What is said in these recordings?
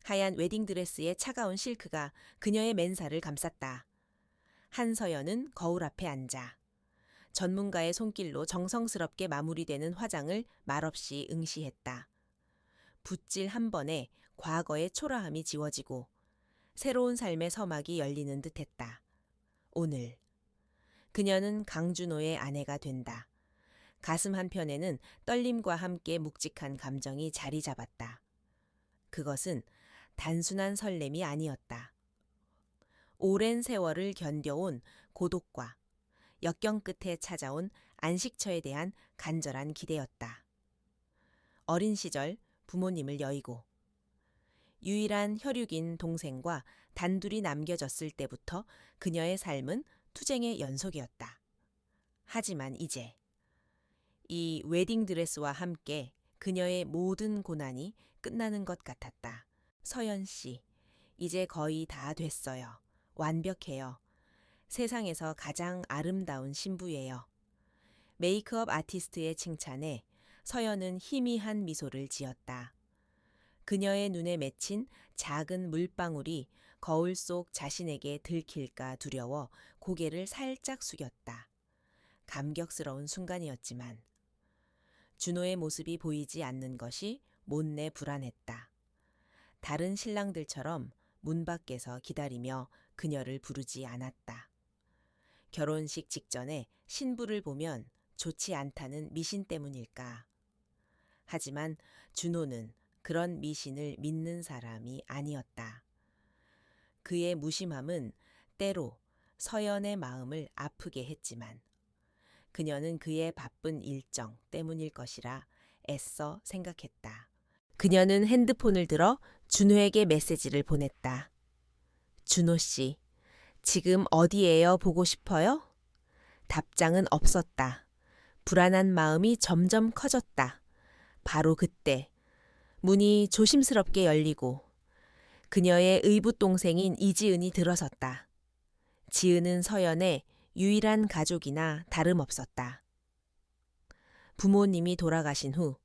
하얀 웨딩드레스의 차가운 실크가 그녀의 맨살을 감쌌다. 한서연은 거울 앞에 앉아 전문가의 손길로 정성스럽게 마무리되는 화장을 말없이 응시했다. 붓질 한 번에 과거의 초라함이 지워지고 새로운 삶의 서막이 열리는 듯했다. 오늘 그녀는 강준호의 아내가 된다. 가슴 한편에는 떨림과 함께 묵직한 감정이 자리 잡았다. 그것은 단순한 설렘이 아니었다. 오랜 세월을 견뎌온 고독과 역경 끝에 찾아온 안식처에 대한 간절한 기대였다. 어린 시절 부모님을 여의고 유일한 혈육인 동생과 단둘이 남겨졌을 때부터 그녀의 삶은 투쟁의 연속이었다. 하지만 이제 이 웨딩드레스와 함께 그녀의 모든 고난이 끝나는 것 같았다. 서연 씨, 이제 거의 다 됐어요. 완벽해요. 세상에서 가장 아름다운 신부예요. 메이크업 아티스트의 칭찬에 서연은 희미한 미소를 지었다. 그녀의 눈에 맺힌 작은 물방울이 거울 속 자신에게 들킬까 두려워 고개를 살짝 숙였다. 감격스러운 순간이었지만 준호의 모습이 보이지 않는 것이 못내 불안했다. 다른 신랑들처럼 문 밖에서 기다리며 그녀를 부르지 않았다. 결혼식 직전에 신부를 보면 좋지 않다는 미신 때문일까? 하지만 준호는 그런 미신을 믿는 사람이 아니었다. 그의 무심함은 때로 서연의 마음을 아프게 했지만 그녀는 그의 바쁜 일정 때문일 것이라 애써 생각했다. 그녀는 핸드폰을 들어 준호에게 메시지를 보냈다. 준호 씨, 지금 어디에요? 보고 싶어요? 답장은 없었다. 불안한 마음이 점점 커졌다. 바로 그때 문이 조심스럽게 열리고 그녀의 의붓 동생인 이지은이 들어섰다. 지은은 서연의 유일한 가족이나 다름없었다. 부모님이 돌아가신 후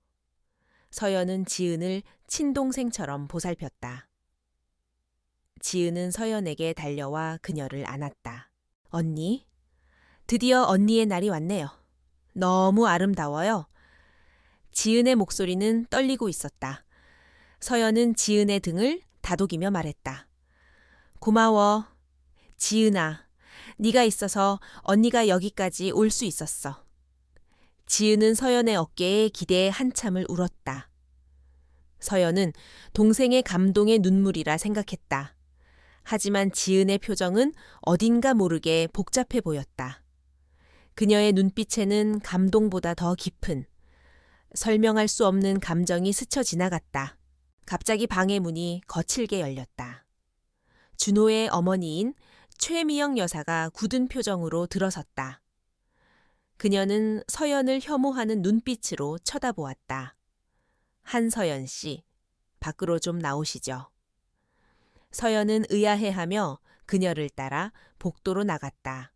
서연은 지은을 친동생처럼 보살폈다. 지은은 서연에게 달려와 그녀를 안았다. 언니, 드디어 언니의 날이 왔네요. 너무 아름다워요. 지은의 목소리는 떨리고 있었다. 서연은 지은의 등을 다독이며 말했다. 고마워. 지은아, 네가 있어서 언니가 여기까지 올 수 있었어. 지은은 서연의 어깨에 기대에 한참을 울었다. 서연은 동생의 감동의 눈물이라 생각했다. 하지만 지은의 표정은 어딘가 모르게 복잡해 보였다. 그녀의 눈빛에는 감동보다 더 깊은 설명할 수 없는 감정이 스쳐 지나갔다. 갑자기 방의 문이 거칠게 열렸다. 준호의 어머니인 최미영 여사가 굳은 표정으로 들어섰다. 그녀는 서연을 혐오하는 눈빛으로 쳐다보았다. 한서연 씨, 밖으로 좀 나오시죠. 서연은 의아해하며 그녀를 따라 복도로 나갔다.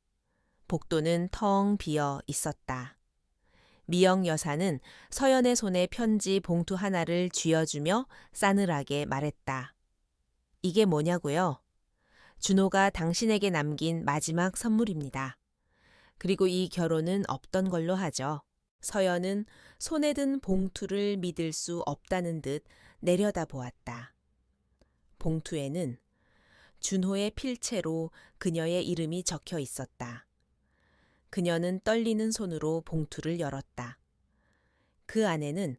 복도는 텅 비어 있었다. 미영 여사는 서연의 손에 편지 봉투 하나를 쥐어주며 싸늘하게 말했다. 이게 뭐냐고요? 준호가 당신에게 남긴 마지막 선물입니다. 그리고 이 결혼은 없던 걸로 하죠. 서연은 손에 든 봉투를 믿을 수 없다는 듯 내려다 보았다. 봉투에는 준호의 필체로 그녀의 이름이 적혀 있었다. 그녀는 떨리는 손으로 봉투를 열었다. 그 안에는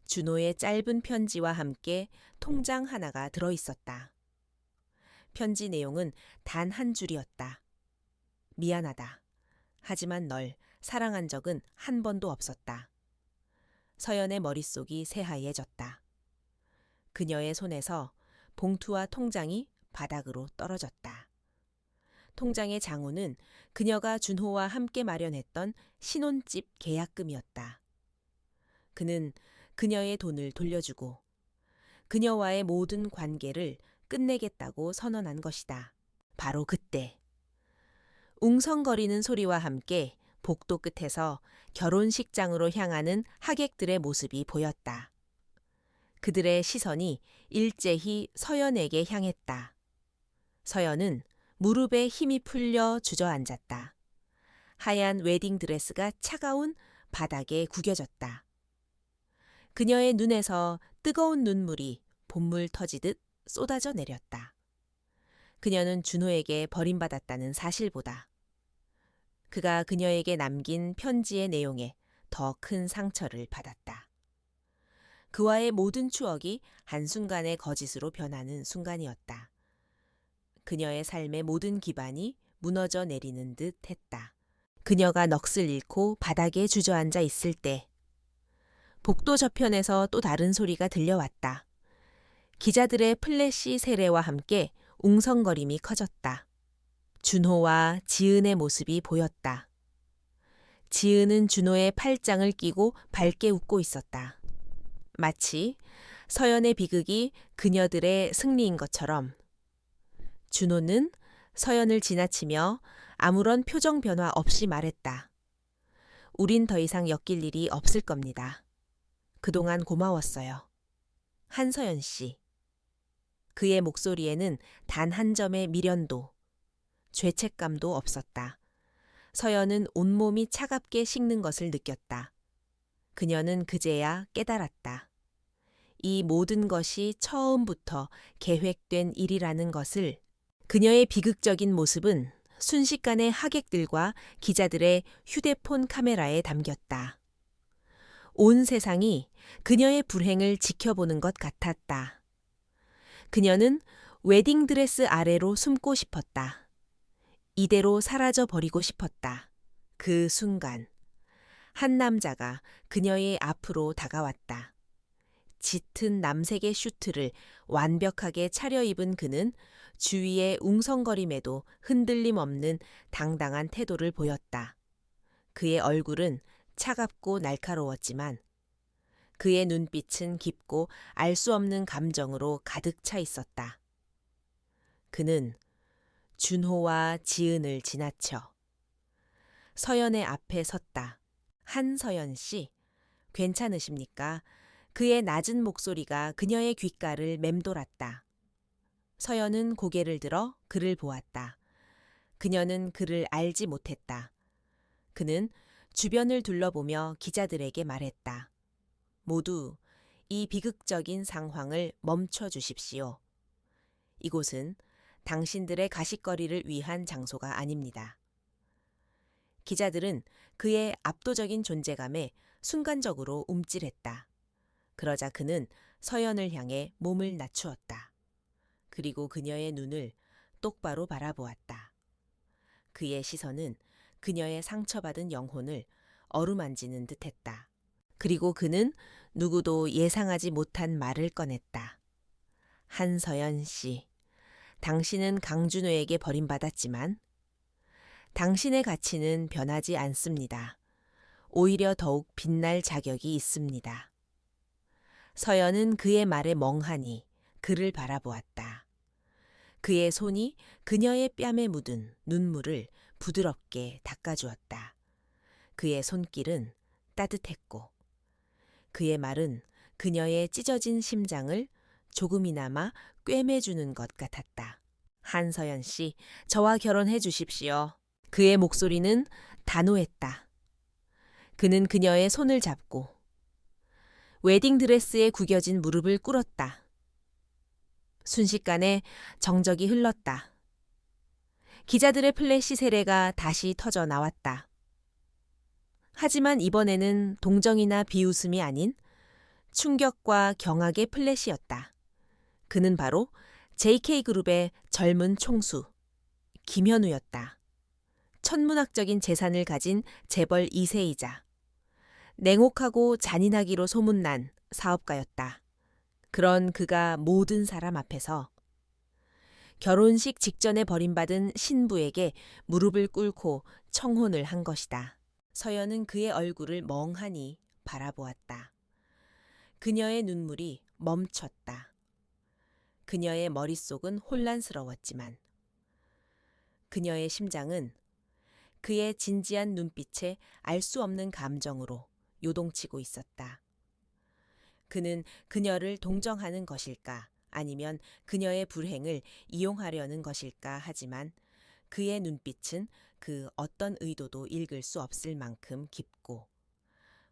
준호의 짧은 편지와 함께 통장 하나가 들어 있었다. 편지 내용은 단 한 줄이었다. 미안하다. 하지만 널 사랑한 적은 한 번도 없었다. 서연의 머릿속이 새하얘졌다. 그녀의 손에서 봉투와 통장이 바닥으로 떨어졌다. 통장의 장부는 그녀가 준호와 함께 마련했던 신혼집 계약금이었다. 그는 그녀의 돈을 돌려주고 그녀와의 모든 관계를 끝내겠다고 선언한 것이다. 바로 그때 웅성거리는 소리와 함께 복도 끝에서 결혼식장으로 향하는 하객들의 모습이 보였다. 그들의 시선이 일제히 서연에게 향했다. 서연은 무릎에 힘이 풀려 주저앉았다. 하얀 웨딩 드레스가 차가운 바닥에 구겨졌다. 그녀의 눈에서 뜨거운 눈물이 봇물 터지듯 쏟아져 내렸다. 그녀는 준호에게 버림받았다는 사실보다 그가 그녀에게 남긴 편지의 내용에 더 큰 상처를 받았다. 그와의 모든 추억이 한순간에 거짓으로 변하는 순간이었다. 그녀의 삶의 모든 기반이 무너져 내리는 듯 했다. 그녀가 넋을 잃고 바닥에 주저앉아 있을 때 복도 저편에서 또 다른 소리가 들려왔다. 기자들의 플래시 세례와 함께 웅성거림이 커졌다. 준호와 지은의 모습이 보였다. 지은은 준호의 팔짱을 끼고 밝게 웃고 있었다. 마치 서연의 비극이 그녀들의 승리인 것처럼. 준호는 서연을 지나치며 아무런 표정 변화 없이 말했다. 우린 더 이상 엮일 일이 없을 겁니다. 그동안 고마웠어요. 한서연 씨. 그의 목소리에는 단 한 점의 미련도, 죄책감도 없었다. 서연은 온몸이 차갑게 식는 것을 느꼈다. 그녀는 그제야 깨달았다. 이 모든 것이 처음부터 계획된 일이라는 것을. 그녀의 비극적인 모습은 순식간에 하객들과 기자들의 휴대폰 카메라에 담겼다. 온 세상이 그녀의 불행을 지켜보는 것 같았다. 그녀는 웨딩드레스 아래로 숨고 싶었다. 이대로 사라져 버리고 싶었다. 그 순간 한 남자가 그녀의 앞으로 다가왔다. 짙은 남색의 슈트를 완벽하게 차려입은 그는 주위의 웅성거림에도 흔들림 없는 당당한 태도를 보였다. 그의 얼굴은 차갑고 날카로웠지만 그의 눈빛은 깊고 알 수 없는 감정으로 가득 차 있었다. 그는 준호와 지은을 지나쳐 서연의 앞에 섰다. 한서연 씨, 괜찮으십니까? 그의 낮은 목소리가 그녀의 귓가를 맴돌았다. 서연은 고개를 들어 그를 보았다. 그녀는 그를 알지 못했다. 그는 주변을 둘러보며 기자들에게 말했다. 모두 이 비극적인 상황을 멈춰 주십시오. 이곳은 당신들의 가십거리를 위한 장소가 아닙니다. 기자들은 그의 압도적인 존재감에 순간적으로 움찔했다. 그러자 그는 서연을 향해 몸을 낮추었다. 그리고 그녀의 눈을 똑바로 바라보았다. 그의 시선은 그녀의 상처받은 영혼을 어루만지는 듯했다. 그리고 그는 누구도 예상하지 못한 말을 꺼냈다. 한서연 씨, 당신은 강준호에게 버림받았지만 당신의 가치는 변하지 않습니다. 오히려 더욱 빛날 자격이 있습니다. 서연은 그의 말에 멍하니 그를 바라보았다. 그의 손이 그녀의 뺨에 묻은 눈물을 부드럽게 닦아주었다. 그의 손길은 따뜻했고 그의 말은 그녀의 찢어진 심장을 조금이나마 꿰매주는 것 같았다. 한서연 씨, 저와 결혼해 주십시오. 그의 목소리는 단호했다. 그는 그녀의 손을 잡고 웨딩드레스에 구겨진 무릎을 꿇었다. 순식간에 정적이 흘렀다. 기자들의 플래시 세례가 다시 터져 나왔다. 하지만 이번에는 동정이나 비웃음이 아닌 충격과 경악의 플래시였다. 그는 바로 JK그룹의 젊은 총수, 김현우였다. 천문학적인 재산을 가진 재벌 2세이자 냉혹하고 잔인하기로 소문난 사업가였다. 그런 그가 모든 사람 앞에서 결혼식 직전에 버림받은 신부에게 무릎을 꿇고 청혼을 한 것이다. 서연은 그의 얼굴을 멍하니 바라보았다. 그녀의 눈물이 멈췄다. 그녀의 머릿속은 혼란스러웠지만 그녀의 심장은 그의 진지한 눈빛에 알 수 없는 감정으로 요동치고 있었다. 그는 그녀를 동정하는 것일까 아니면 그녀의 불행을 이용하려는 것일까 하지만 그의 눈빛은 그 어떤 의도도 읽을 수 없을 만큼 깊고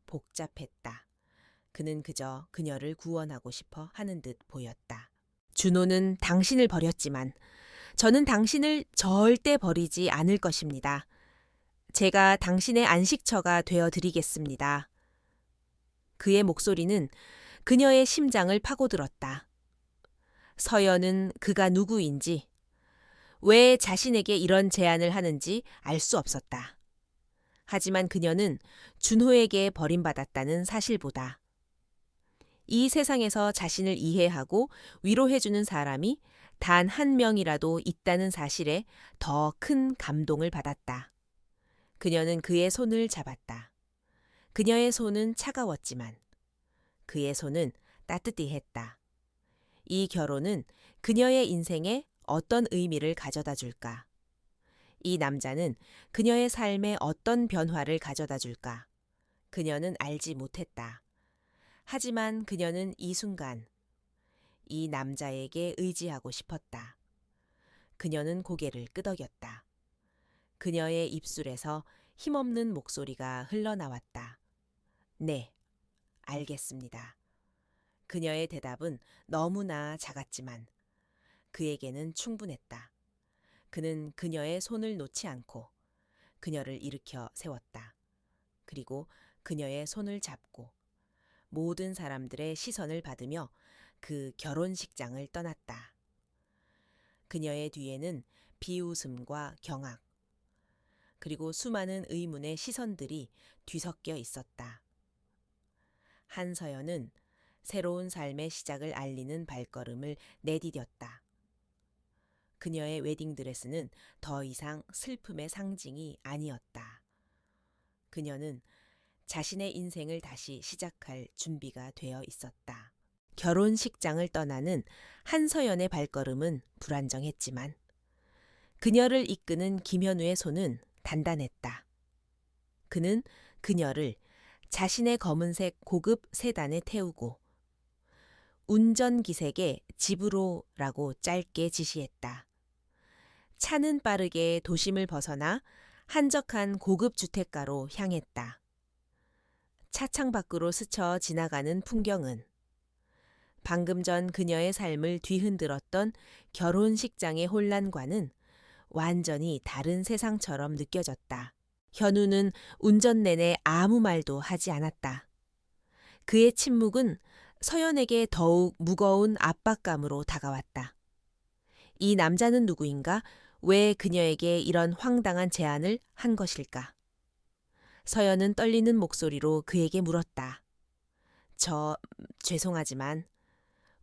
복잡했다. 그는 그저 그녀를 구원하고 싶어 하는 듯 보였다. 준호는 당신을 버렸지만 저는 당신을 절대 버리지 않을 것입니다. 제가 당신의 안식처가 되어 드리겠습니다. 그의 목소리는 그녀의 심장을 파고들었다. 서연은 그가 누구인지, 왜 자신에게 이런 제안을 하는지 알 수 없었다. 하지만 그녀는 준호에게 버림받았다는 사실보다 이 세상에서 자신을 이해하고 위로해주는 사람이 단 한 명이라도 있다는 사실에 더 큰 감동을 받았다. 그녀는 그의 손을 잡았다. 그녀의 손은 차가웠지만 그의 손은 따뜻했다. 이 결혼은 그녀의 인생에 어떤 의미를 가져다 줄까? 이 남자는 그녀의 삶에 어떤 변화를 가져다 줄까? 그녀는 알지 못했다. 하지만 그녀는 이 순간 이 남자에게 의지하고 싶었다. 그녀는 고개를 끄덕였다. 그녀의 입술에서 힘없는 목소리가 흘러나왔다. 네, 알겠습니다. 그녀의 대답은 너무나 작았지만 그에게는 충분했다. 그는 그녀의 손을 놓지 않고 그녀를 일으켜 세웠다. 그리고 그녀의 손을 잡고 모든 사람들의 시선을 받으며 그 결혼식장을 떠났다. 그녀의 뒤에는 비웃음과 경악, 그리고 수많은 의문의 시선들이 뒤섞여 있었다. 한서연은 새로운 삶의 시작을 알리는 발걸음을 내디뎠다. 그녀의 웨딩드레스는 더 이상 슬픔의 상징이 아니었다. 그녀는 자신의 인생을 다시 시작할 준비가 되어 있었다. 결혼식장을 떠나는 한서연의 발걸음은 불안정했지만 그녀를 이끄는 김현우의 손은 단단했다. 그는 그녀를 자신의 검은색 고급 세단에 태우고 운전기색에 집으로라고 짧게 지시했다. 차는 빠르게 도심을 벗어나 한적한 고급 주택가로 향했다. 차창 밖으로 스쳐 지나가는 풍경은 방금 전 그녀의 삶을 뒤흔들었던 결혼식장의 혼란과는 완전히 다른 세상처럼 느껴졌다. 현우는 운전 내내 아무 말도 하지 않았다. 그의 침묵은 서연에게 더욱 무거운 압박감으로 다가왔다. 이 남자는 누구인가? 왜 그녀에게 이런 황당한 제안을 한 것일까? 서연은 떨리는 목소리로 그에게 물었다. 죄송하지만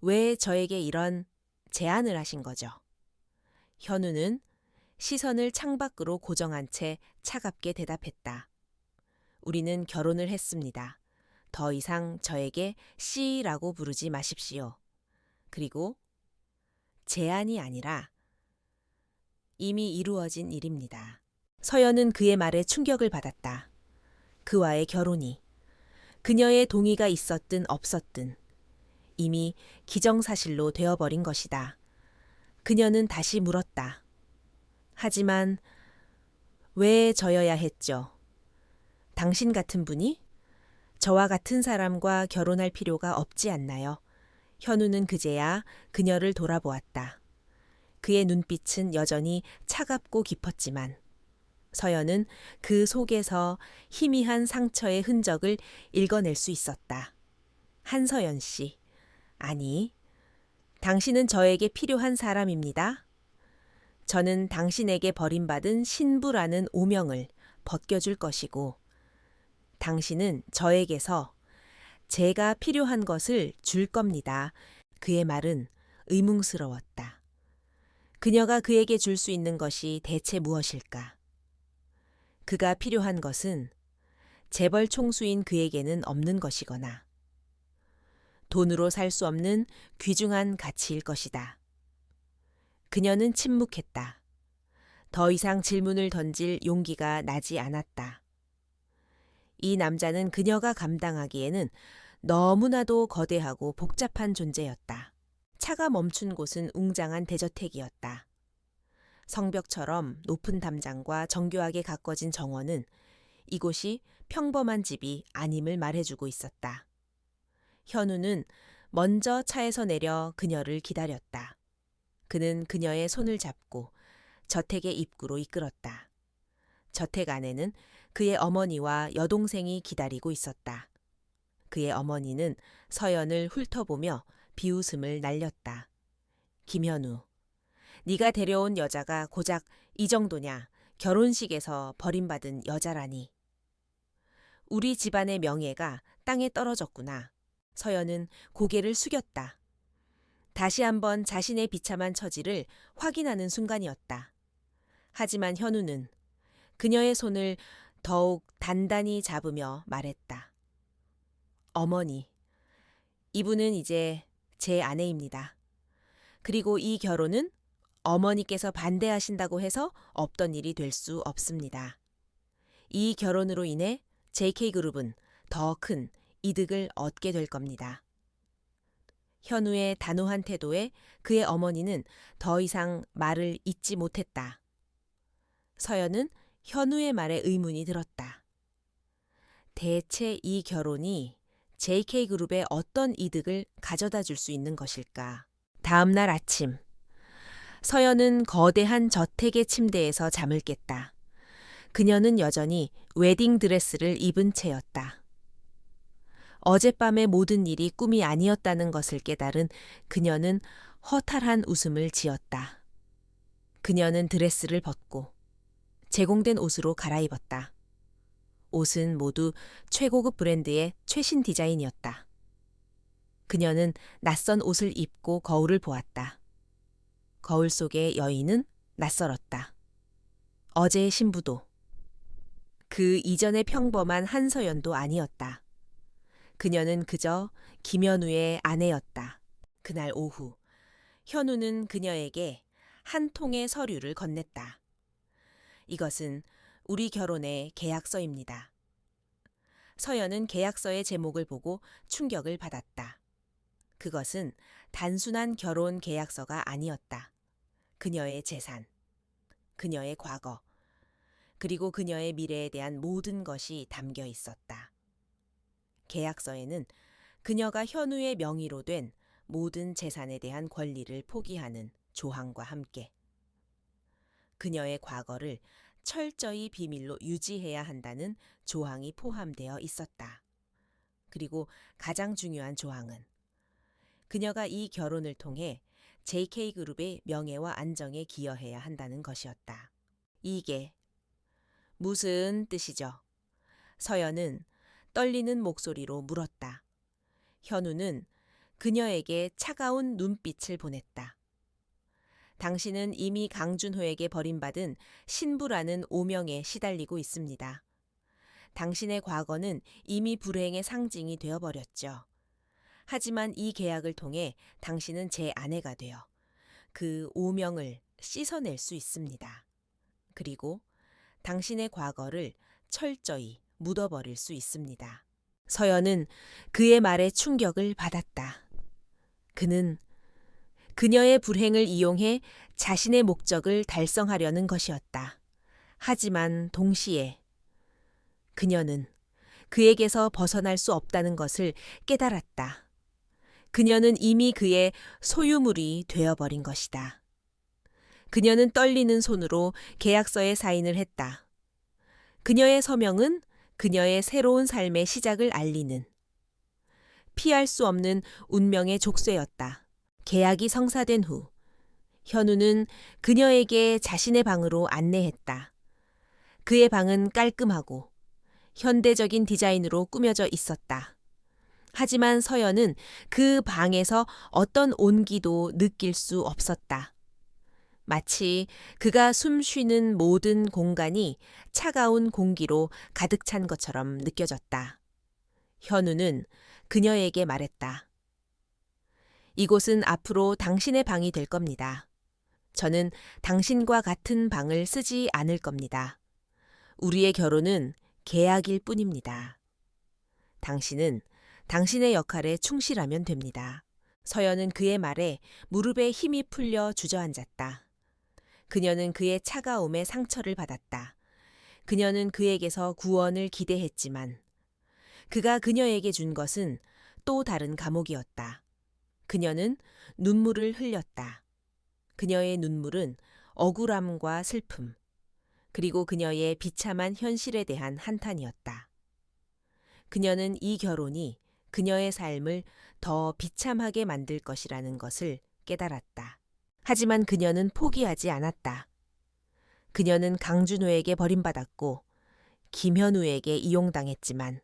왜 저에게 이런 제안을 하신 거죠? 현우는 시선을 창밖으로 고정한 채 차갑게 대답했다. 우리는 결혼을 했습니다. 더 이상 저에게 씨라고 부르지 마십시오. 그리고 제안이 아니라 이미 이루어진 일입니다. 서연은 그의 말에 충격을 받았다. 그와의 결혼이 그녀의 동의가 있었든 없었든 이미 기정사실로 되어버린 것이다. 그녀는 다시 물었다. 하지만 왜 저여야 했죠? 당신 같은 분이 저와 같은 사람과 결혼할 필요가 없지 않나요? 현우는 그제야 그녀를 돌아보았다. 그의 눈빛은 여전히 차갑고 깊었지만 서연은 그 속에서 희미한 상처의 흔적을 읽어낼 수 있었다. 한서연 씨, 아니, 당신은 저에게 필요한 사람입니다. 저는 당신에게 버림받은 신부라는 오명을 벗겨줄 것이고 당신은 저에게서 제가 필요한 것을 줄 겁니다. 그의 말은 의문스러웠다. 그녀가 그에게 줄 수 있는 것이 대체 무엇일까? 그가 필요한 것은 재벌 총수인 그에게는 없는 것이거나 돈으로 살 수 없는 귀중한 가치일 것이다. 그녀는 침묵했다. 더 이상 질문을 던질 용기가 나지 않았다. 이 남자는 그녀가 감당하기에는 너무나도 거대하고 복잡한 존재였다. 차가 멈춘 곳은 웅장한 대저택이었다. 성벽처럼 높은 담장과 정교하게 가꿔진 정원은 이곳이 평범한 집이 아님을 말해주고 있었다. 현우는 먼저 차에서 내려 그녀를 기다렸다. 그는 그녀의 손을 잡고 저택의 입구로 이끌었다. 저택 안에는 그의 어머니와 여동생이 기다리고 있었다. 그의 어머니는 서연을 훑어보며 비웃음을 날렸다. 김현우, 네가 데려온 여자가 고작 이 정도냐? 결혼식에서 버림받은 여자라니. 우리 집안의 명예가 땅에 떨어졌구나. 서연은 고개를 숙였다. 다시 한번 자신의 비참한 처지를 확인하는 순간이었다. 하지만 현우는 그녀의 손을 더욱 단단히 잡으며 말했다. 어머니, 이분은 이제 제 아내입니다. 그리고 이 결혼은 어머니께서 반대하신다고 해서 없던 일이 될 수 없습니다. 이 결혼으로 인해 JK그룹은 더 큰 이득을 얻게 될 겁니다. 현우의 단호한 태도에 그의 어머니는 더 이상 말을 잇지 못했다. 서연은 현우의 말에 의문이 들었다. 대체 이 결혼이 JK그룹에 어떤 이득을 가져다 줄 수 있는 것일까? 다음 날 아침, 서연은 거대한 저택의 침대에서 잠을 깼다. 그녀는 여전히 웨딩 드레스를 입은 채였다. 어젯밤의 모든 일이 꿈이 아니었다는 것을 깨달은 그녀는 허탈한 웃음을 지었다. 그녀는 드레스를 벗고 제공된 옷으로 갈아입었다. 옷은 모두 최고급 브랜드의 최신 디자인이었다. 그녀는 낯선 옷을 입고 거울을 보았다. 거울 속의 여인은 낯설었다. 어제의 신부도 그 이전의 평범한 한서연도 아니었다. 그녀는 그저 김현우의 아내였다. 그날 오후, 현우는 그녀에게 한 통의 서류를 건넸다. 이것은 우리 결혼의 계약서입니다. 서연은 계약서의 제목을 보고 충격을 받았다. 그것은 단순한 결혼 계약서가 아니었다. 그녀의 재산, 그녀의 과거, 그리고 그녀의 미래에 대한 모든 것이 담겨 있었다. 계약서에는 그녀가 현우의 명의로 된 모든 재산에 대한 권리를 포기하는 조항과 함께 그녀의 과거를 철저히 비밀로 유지해야 한다는 조항이 포함되어 있었다. 그리고 가장 중요한 조항은 그녀가 이 결혼을 통해 JK그룹의 명예와 안정에 기여해야 한다는 것이었다. 이게 무슨 뜻이죠? 서연은 떨리는 목소리로 물었다. 현우는 그녀에게 차가운 눈빛을 보냈다. 당신은 이미 강준호에게 버림받은 신부라는 오명에 시달리고 있습니다. 당신의 과거는 이미 불행의 상징이 되어버렸죠. 하지만 이 계약을 통해 당신은 제 아내가 되어 그 오명을 씻어낼 수 있습니다. 그리고 당신의 과거를 철저히 묻어버릴 수 있습니다. 서연은 그의 말에 충격을 받았다. 그는 그녀의 불행을 이용해 자신의 목적을 달성하려는 것이었다. 하지만 동시에 그녀는 그에게서 벗어날 수 없다는 것을 깨달았다. 그녀는 이미 그의 소유물이 되어버린 것이다. 그녀는 떨리는 손으로 계약서에 사인을 했다. 그녀의 서명은 그녀의 새로운 삶의 시작을 알리는 피할 수 없는 운명의 족쇄였다. 계약이 성사된 후 현우는 그녀에게 자신의 방으로 안내했다. 그의 방은 깔끔하고 현대적인 디자인으로 꾸며져 있었다. 하지만 서연은 그 방에서 어떤 온기도 느낄 수 없었다. 마치 그가 숨 쉬는 모든 공간이 차가운 공기로 가득 찬 것처럼 느껴졌다. 현우는 그녀에게 말했다. 이곳은 앞으로 당신의 방이 될 겁니다. 저는 당신과 같은 방을 쓰지 않을 겁니다. 우리의 결혼은 계약일 뿐입니다. 당신은 당신의 역할에 충실하면 됩니다. 서연은 그의 말에 무릎에 힘이 풀려 주저앉았다. 그녀는 그의 차가움에 상처를 받았다. 그녀는 그에게서 구원을 기대했지만 그가 그녀에게 준 것은 또 다른 감옥이었다. 그녀는 눈물을 흘렸다. 그녀의 눈물은 억울함과 슬픔, 그리고 그녀의 비참한 현실에 대한 한탄이었다. 그녀는 이 결혼이 그녀의 삶을 더 비참하게 만들 것이라는 것을 깨달았다. 하지만 그녀는 포기하지 않았다. 그녀는 강준호에게 버림받았고 김현우에게 이용당했지만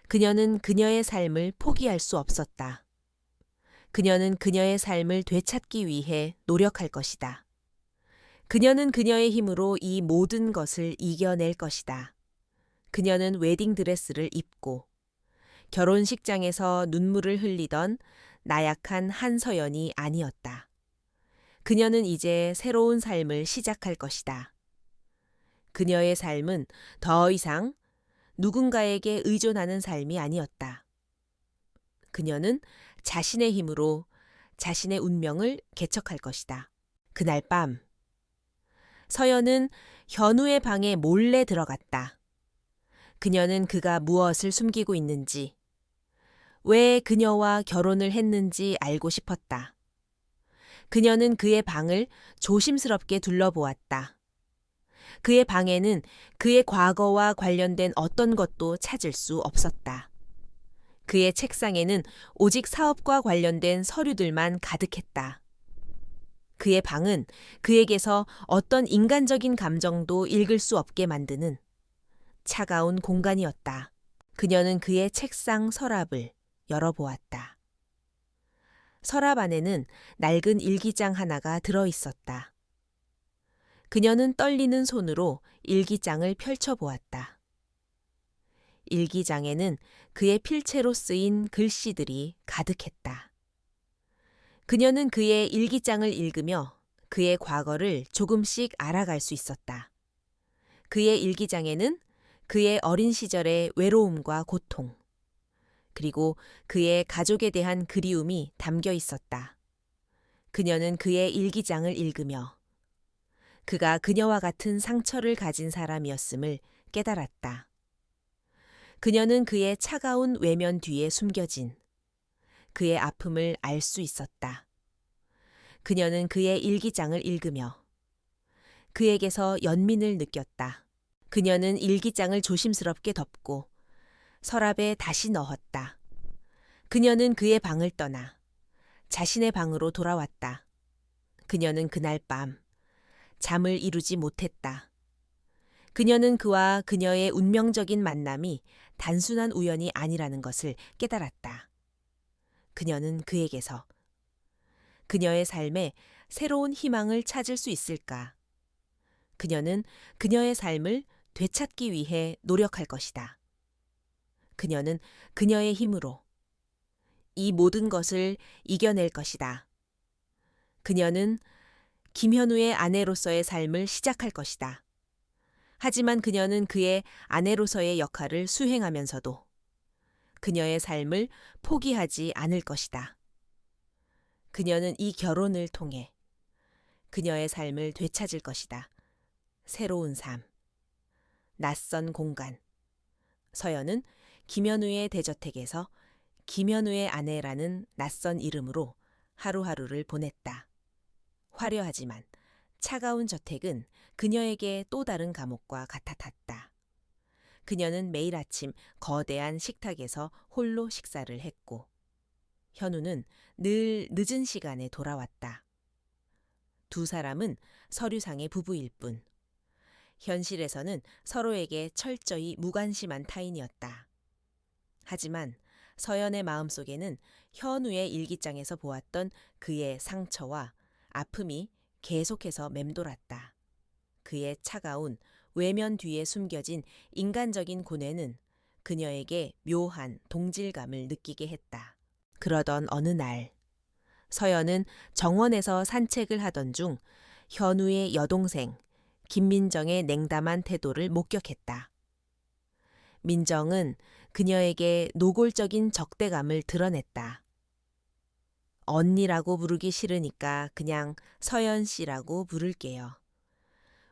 그녀는 그녀의 삶을 포기할 수 없었다. 그녀는 그녀의 삶을 되찾기 위해 노력할 것이다. 그녀는 그녀의 힘으로 이 모든 것을 이겨낼 것이다. 그녀는 웨딩드레스를 입고 결혼식장에서 눈물을 흘리던 나약한 한서연이 아니었다. 그녀는 이제 새로운 삶을 시작할 것이다. 그녀의 삶은 더 이상 누군가에게 의존하는 삶이 아니었다. 그녀는 자신의 힘으로 자신의 운명을 개척할 것이다. 그날 밤, 서연은 현우의 방에 몰래 들어갔다. 그녀는 그가 무엇을 숨기고 있는지, 왜 그녀와 결혼을 했는지 알고 싶었다. 그녀는 그의 방을 조심스럽게 둘러보았다. 그의 방에는 그의 과거와 관련된 어떤 것도 찾을 수 없었다. 그의 책상에는 오직 사업과 관련된 서류들만 가득했다. 그의 방은 그에게서 어떤 인간적인 감정도 읽을 수 없게 만드는 차가운 공간이었다. 그녀는 그의 책상 서랍을 열어보았다. 서랍 안에는 낡은 일기장 하나가 들어 있었다. 그녀는 떨리는 손으로 일기장을 펼쳐보았다. 일기장에는 그의 필체로 쓰인 글씨들이 가득했다. 그녀는 그의 일기장을 읽으며 그의 과거를 조금씩 알아갈 수 있었다. 그의 일기장에는 그의 어린 시절의 외로움과 고통, 그리고 그의 가족에 대한 그리움이 담겨 있었다. 그녀는 그의 일기장을 읽으며 그가 그녀와 같은 상처를 가진 사람이었음을 깨달았다. 그녀는 그의 차가운 외면 뒤에 숨겨진 그의 아픔을 알 수 있었다. 그녀는 그의 일기장을 읽으며 그에게서 연민을 느꼈다. 그녀는 일기장을 조심스럽게 덮고 서랍에 다시 넣었다. 그녀는 그의 방을 떠나 자신의 방으로 돌아왔다. 그녀는 그날 밤 잠을 이루지 못했다. 그녀는 그와 그녀의 운명적인 만남이 단순한 우연이 아니라는 것을 깨달았다. 그녀는 그에게서 그녀의 삶에 새로운 희망을 찾을 수 있을까? 그녀는 그녀의 삶을 되찾기 위해 노력할 것이다. 그녀는 그녀의 힘으로 이 모든 것을 이겨낼 것이다. 그녀는 김현우의 아내로서의 삶을 시작할 것이다. 하지만 그녀는 그의 아내로서의 역할을 수행하면서도 그녀의 삶을 포기하지 않을 것이다. 그녀는 이 결혼을 통해 그녀의 삶을 되찾을 것이다. 새로운 삶, 낯선 공간. 서연은 김현우의 대저택에서 김현우의 아내라는 낯선 이름으로 하루하루를 보냈다. 화려하지만 차가운 저택은 그녀에게 또 다른 감옥과 같아탔다. 그녀는 매일 아침 거대한 식탁에서 홀로 식사를 했고 현우는 늘 늦은 시간에 돌아왔다. 두 사람은 서류상의 부부일 뿐 현실에서는 서로에게 철저히 무관심한 타인이었다. 하지만 서연의 마음속에는 현우의 일기장에서 보았던 그의 상처와 아픔이 계속해서 맴돌았다. 그의 차가운 외면 뒤에 숨겨진 인간적인 고뇌는 그녀에게 묘한 동질감을 느끼게 했다. 그러던 어느 날, 서연은 정원에서 산책을 하던 중 현우의 여동생 김민정의 냉담한 태도를 목격했다. 민정은 그녀에게 노골적인 적대감을 드러냈다. 언니라고 부르기 싫으니까 그냥 서연 씨라고 부를게요.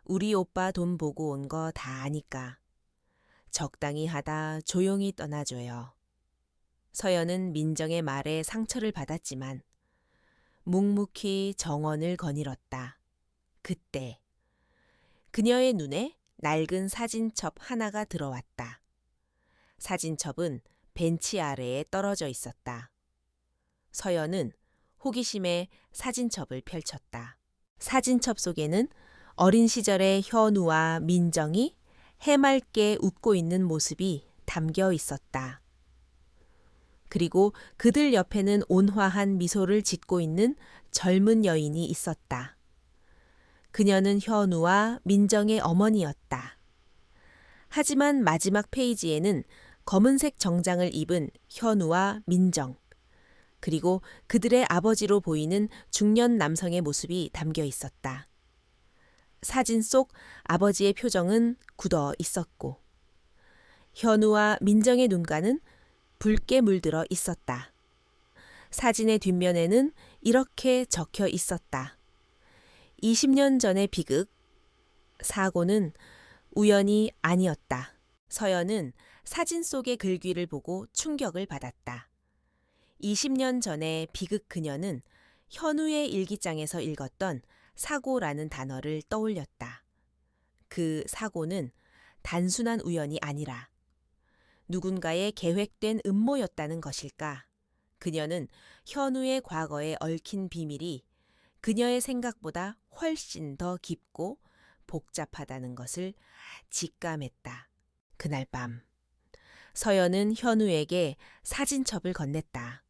우리 오빠 돈 보고 온 거 다 아니까. 적당히 하다 조용히 떠나줘요. 서연은 민정의 말에 상처를 받았지만 묵묵히 정언을 거닐었다. 그때 그녀의 눈에 낡은 사진첩 하나가 들어왔다. 사진첩은 벤치 아래에 떨어져 있었다. 서연은 호기심에 사진첩을 펼쳤다. 사진첩 속에는 어린 시절의 현우와 민정이 해맑게 웃고 있는 모습이 담겨 있었다. 그리고 그들 옆에는 온화한 미소를 짓고 있는 젊은 여인이 있었다. 그녀는 현우와 민정의 어머니였다. 하지만 마지막 페이지에는 검은색 정장을 입은 현우와 민정, 그리고 그들의 아버지로 보이는 중년 남성의 모습이 담겨 있었다. 사진 속 아버지의 표정은 굳어 있었고 현우와 민정의 눈가는 붉게 물들어 있었다. 사진의 뒷면에는 이렇게 적혀 있었다. 20년 전의 비극, 사고는 우연이 아니었다. 서연은 사진 속의 글귀를 보고 충격을 받았다. 20년 전의 비극 그녀는 현우의 일기장에서 읽었던 사고라는 단어를 떠올렸다. 그 사고는 단순한 우연이 아니라 누군가의 계획된 음모였다는 것일까? 그녀는 현우의 과거에 얽힌 비밀이 그녀의 생각보다 훨씬 더 깊고 복잡하다는 것을 직감했다. 그날 밤, 서연은 현우에게 사진첩을 건넸다.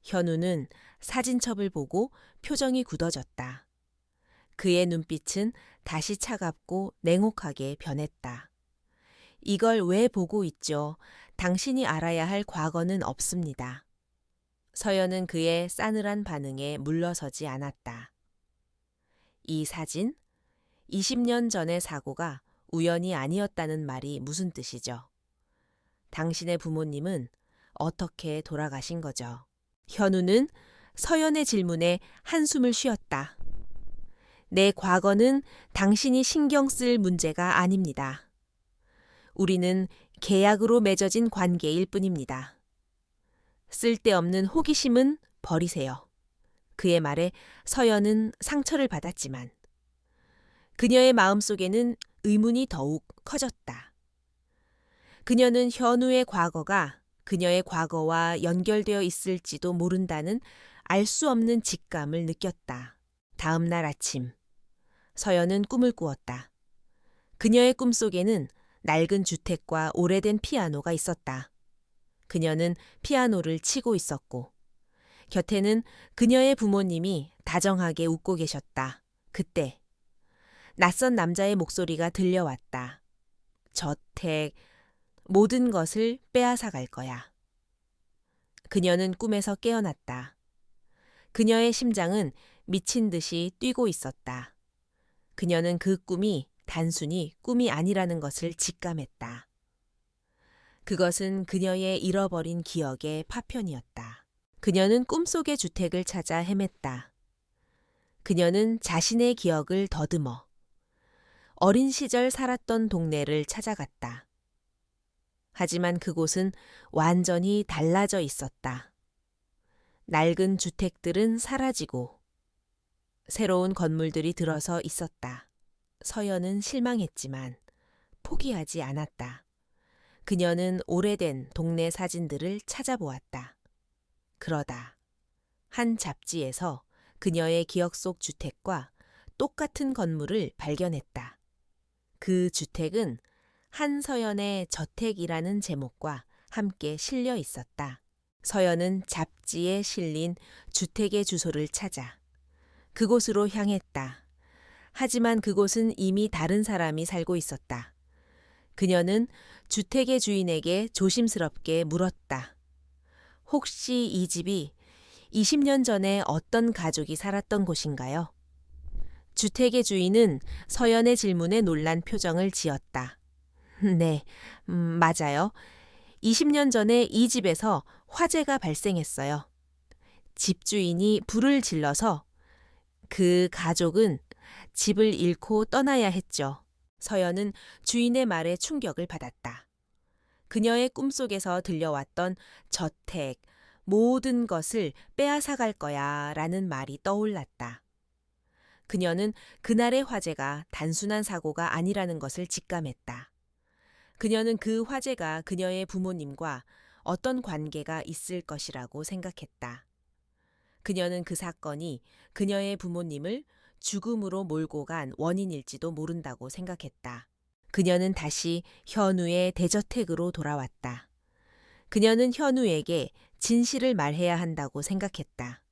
현우는 사진첩을 보고 표정이 굳어졌다. 그의 눈빛은 다시 차갑고 냉혹하게 변했다. 이걸 왜 보고 있죠? 당신이 알아야 할 과거는 없습니다. 서연은 그의 싸늘한 반응에 물러서지 않았다. 이 사진, 20년 전의 사고가 우연이 아니었다는 말이 무슨 뜻이죠? 당신의 부모님은 어떻게 돌아가신 거죠? 현우는 서연의 질문에 한숨을 쉬었다. 내 과거는 당신이 신경 쓸 문제가 아닙니다. 우리는 계약으로 맺어진 관계일 뿐입니다. 쓸데없는 호기심은 버리세요. 그의 말에 서연은 상처를 받았지만 그녀의 마음속에는 의문이 더욱 커졌다. 그녀는 현우의 과거가 그녀의 과거와 연결되어 있을지도 모른다는 알 수 없는 직감을 느꼈다. 다음 날 아침, 서연은 꿈을 꾸었다. 그녀의 꿈속에는 낡은 주택과 오래된 피아노가 있었다. 그녀는 피아노를 치고 있었고 곁에는 그녀의 부모님이 다정하게 웃고 계셨다. 그때 낯선 남자의 목소리가 들려왔다. 저택, 모든 것을 빼앗아 갈 거야. 그녀는 꿈에서 깨어났다. 그녀의 심장은 미친 듯이 뛰고 있었다. 그녀는 그 꿈이 단순히 꿈이 아니라는 것을 직감했다. 그것은 그녀의 잃어버린 기억의 파편이었다. 그녀는 꿈속의 주택을 찾아 헤맸다. 그녀는 자신의 기억을 더듬어 어린 시절 살았던 동네를 찾아갔다. 하지만 그곳은 완전히 달라져 있었다. 낡은 주택들은 사라지고 새로운 건물들이 들어서 있었다. 서연은 실망했지만 포기하지 않았다. 그녀는 오래된 동네 사진들을 찾아보았다. 그러다 한 잡지에서 그녀의 기억 속 주택과 똑같은 건물을 발견했다. 그 주택은 한서연의 저택이라는 제목과 함께 실려 있었다. 서연은 잡지에 실린 주택의 주소를 찾아 그곳으로 향했다. 하지만 그곳은 이미 다른 사람이 살고 있었다. 그녀는 주택의 주인에게 조심스럽게 물었다. 혹시 이 집이 20년 전에 어떤 가족이 살았던 곳인가요? 주택의 주인은 서연의 질문에 놀란 표정을 지었다. 네, 맞아요. 20년 전에 이 집에서 화재가 발생했어요. 집주인이 불을 질러서 그 가족은 집을 잃고 떠나야 했죠. 서연은 주인의 말에 충격을 받았다. 그녀의 꿈속에서 들려왔던 저택, 모든 것을 빼앗아갈 거야 라는 말이 떠올랐다. 그녀는 그날의 화재가 단순한 사고가 아니라는 것을 직감했다. 그녀는 그 화재가 그녀의 부모님과 어떤 관계가 있을 것이라고 생각했다. 그녀는 그 사건이 그녀의 부모님을 죽음으로 몰고 간 원인일지도 모른다고 생각했다. 그녀는 다시 현우의 대저택으로 돌아왔다. 그녀는 현우에게 진실을 말해야 한다고 생각했다.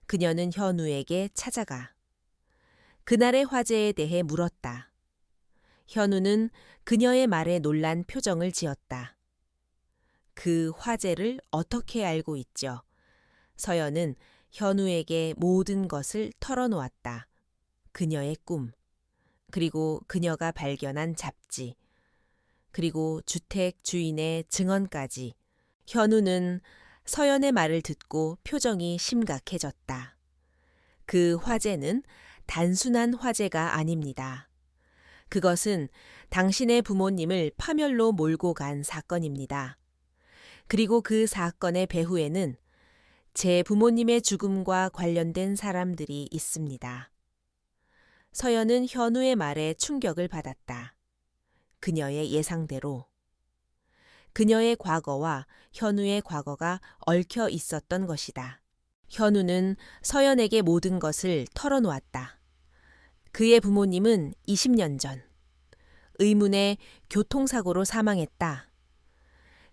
그녀는 현우에게 찾아가 그날의 화재에 대해 물었다. 현우는 그녀의 말에 놀란 표정을 지었다. 그 화재를 어떻게 알고 있죠? 서연은 현우에게 모든 것을 털어놓았다. 그녀의 꿈, 그리고 그녀가 발견한 잡지, 그리고 주택 주인의 증언까지. 현우는 서연의 말을 듣고 표정이 심각해졌다. 그 화재는 단순한 화재가 아닙니다. 그것은 당신의 부모님을 파멸로 몰고 간 사건입니다. 그리고 그 사건의 배후에는 제 부모님의 죽음과 관련된 사람들이 있습니다. 서연은 현우의 말에 충격을 받았다. 그녀의 예상대로. 그녀의 과거와 현우의 과거가 얽혀 있었던 것이다. 현우는 서연에게 모든 것을 털어놓았다. 그의 부모님은 20년 전 의문의 교통사고로 사망했다.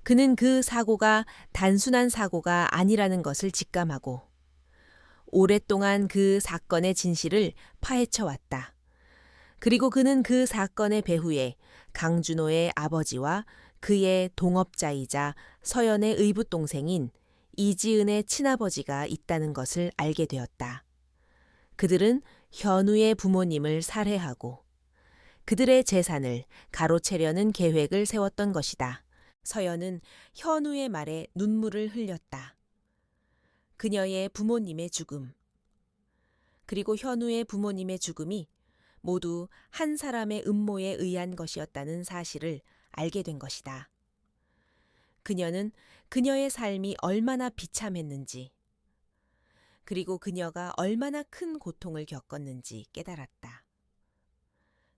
그는 그 사고가 단순한 사고가 아니라는 것을 직감하고 오랫동안 그 사건의 진실을 파헤쳐 왔다. 그리고 그는 그 사건의 배후에 강준호의 아버지와 그의 동업자이자 서연의 의붓동생인 이지은의 친아버지가 있다는 것을 알게 되었다. 그들은 현우의 부모님을 살해하고 그들의 재산을 가로채려는 계획을 세웠던 것이다. 서연은 현우의 말에 눈물을 흘렸다. 그녀의 부모님의 죽음, 그리고 현우의 부모님의 죽음이 모두 한 사람의 음모에 의한 것이었다는 사실을 알게 된 것이다. 그녀는 그녀의 삶이 얼마나 비참했는지, 그리고 그녀가 얼마나 큰 고통을 겪었는지 깨달았다.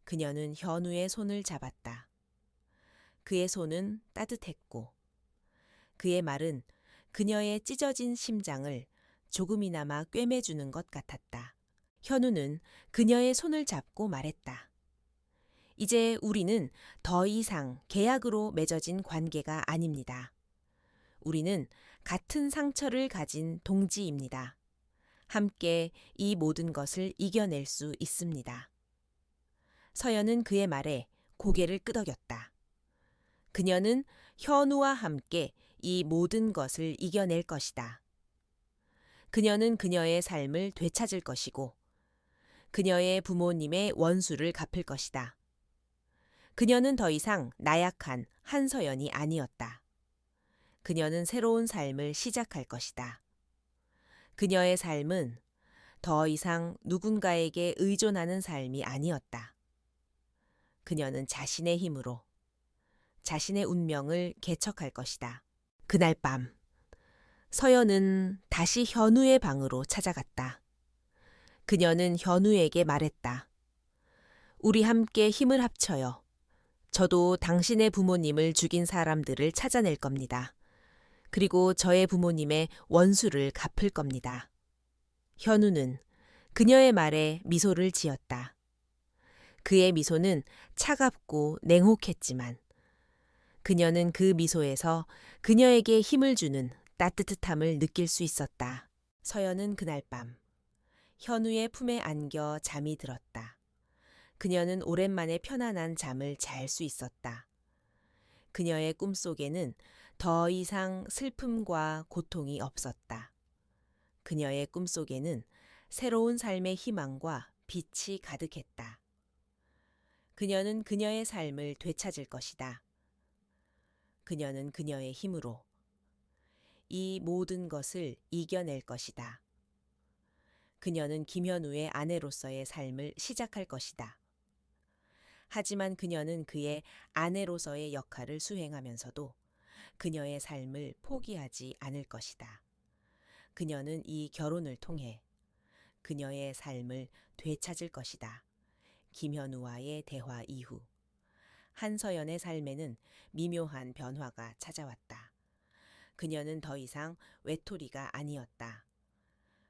그녀는 현우의 손을 잡았다. 그의 손은 따뜻했고, 그의 말은 그녀의 찢어진 심장을 조금이나마 꿰매주는 것 같았다. 현우는 그녀의 손을 잡고 말했다. 이제 우리는 더 이상 계약으로 맺어진 관계가 아닙니다. 우리는 같은 상처를 가진 동지입니다. 함께 이 모든 것을 이겨낼 수 있습니다. 서연은 그의 말에 고개를 끄덕였다. 그녀는 현우와 함께 이 모든 것을 이겨낼 것이다. 그녀는 그녀의 삶을 되찾을 것이고 그녀의 부모님의 원수를 갚을 것이다. 그녀는 더 이상 나약한 한서연이 아니었다. 그녀는 새로운 삶을 시작할 것이다. 그녀의 삶은 더 이상 누군가에게 의존하는 삶이 아니었다. 그녀는 자신의 힘으로 자신의 운명을 개척할 것이다. 그날 밤, 서연은 다시 현우의 방으로 찾아갔다. 그녀는 현우에게 말했다. 우리 함께 힘을 합쳐요. 저도 당신의 부모님을 죽인 사람들을 찾아낼 겁니다. 그리고 저의 부모님의 원수를 갚을 겁니다. 현우는 그녀의 말에 미소를 지었다. 그의 미소는 차갑고 냉혹했지만 그녀는 그 미소에서 그녀에게 힘을 주는 따뜻함을 느낄 수 있었다. 서연은 그날 밤 현우의 품에 안겨 잠이 들었다. 그녀는 오랜만에 편안한 잠을 잘 수 있었다. 그녀의 꿈속에는 더 이상 슬픔과 고통이 없었다. 그녀의 꿈속에는 새로운 삶의 희망과 빛이 가득했다. 그녀는 그녀의 삶을 되찾을 것이다. 그녀는 그녀의 힘으로 이 모든 것을 이겨낼 것이다. 그녀는 김현우의 아내로서의 삶을 시작할 것이다. 하지만 그녀는 그의 아내로서의 역할을 수행하면서도 그녀의 삶을 포기하지 않을 것이다. 그녀는 이 결혼을 통해 그녀의 삶을 되찾을 것이다. 김현우와의 대화 이후 한서연의 삶에는 미묘한 변화가 찾아왔다. 그녀는 더 이상 외톨이가 아니었다.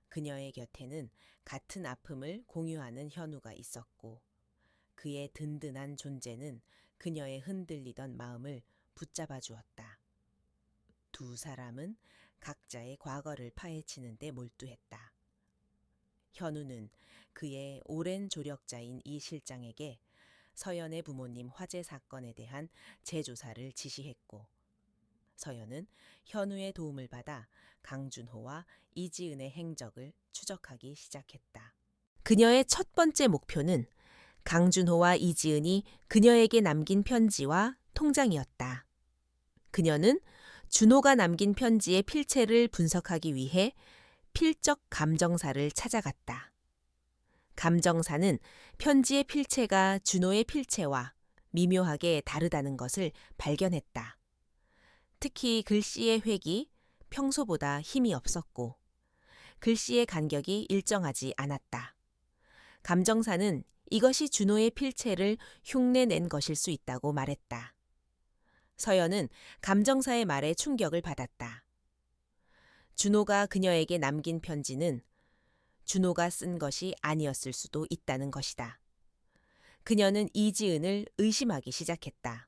그녀의 곁에는 같은 아픔을 공유하는 현우가 있었고 그의 든든한 존재는 그녀의 흔들리던 마음을 붙잡아 주었다. 두 사람은 각자의 과거를 파헤치는 데 몰두했다. 현우는 그의 오랜 조력자인 이 실장에게 서연의 부모님 화재 사건에 대한 재조사를 지시했고 서연은 현우의 도움을 받아 강준호와 이지은의 행적을 추적하기 시작했다. 그녀의 첫 번째 목표는 강준호와 이지은이 그녀에게 남긴 편지와 통장이었다. 그녀는 준호가 남긴 편지의 필체를 분석하기 위해 필적 감정사를 찾아갔다. 감정사는 편지의 필체가 준호의 필체와 미묘하게 다르다는 것을 발견했다. 특히 글씨의 획이 평소보다 힘이 없었고 글씨의 간격이 일정하지 않았다. 감정사는 이것이 준호의 필체를 흉내낸 것일 수 있다고 말했다. 서연은 감정사의 말에 충격을 받았다. 준호가 그녀에게 남긴 편지는 준호가 쓴 것이 아니었을 수도 있다는 것이다. 그녀는 이지은을 의심하기 시작했다.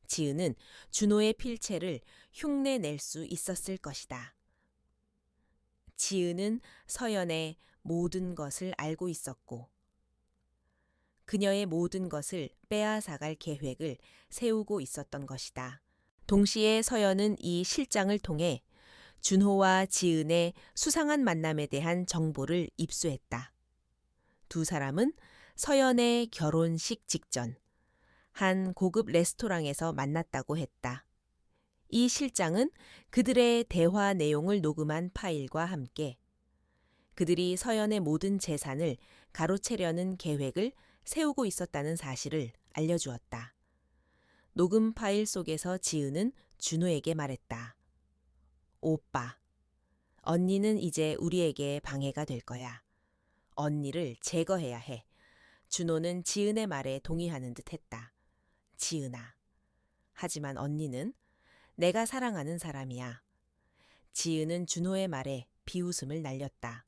지은은 준호의 필체를 흉내낼 수 있었을 것이다. 지은은 서연의 모든 것을 알고 있었고 그녀의 모든 것을 빼앗아갈 계획을 세우고 있었던 것이다. 동시에 서연은 이 실장을 통해 준호와 지은의 수상한 만남에 대한 정보를 입수했다. 두 사람은 서연의 결혼식 직전 한 고급 레스토랑에서 만났다고 했다. 이 실장은 그들의 대화 내용을 녹음한 파일과 함께 그들이 서연의 모든 재산을 가로채려는 계획을 세우고 있었다는 사실을 알려주었다. 녹음 파일 속에서 지은은 준호에게 말했다. 오빠, 언니는 이제 우리에게 방해가 될 거야. 언니를 제거해야 해. 준호는 지은의 말에 동의하는 듯 했다. 지은아. 하지만 언니는 내가 사랑하는 사람이야. 지은은 준호의 말에 비웃음을 날렸다.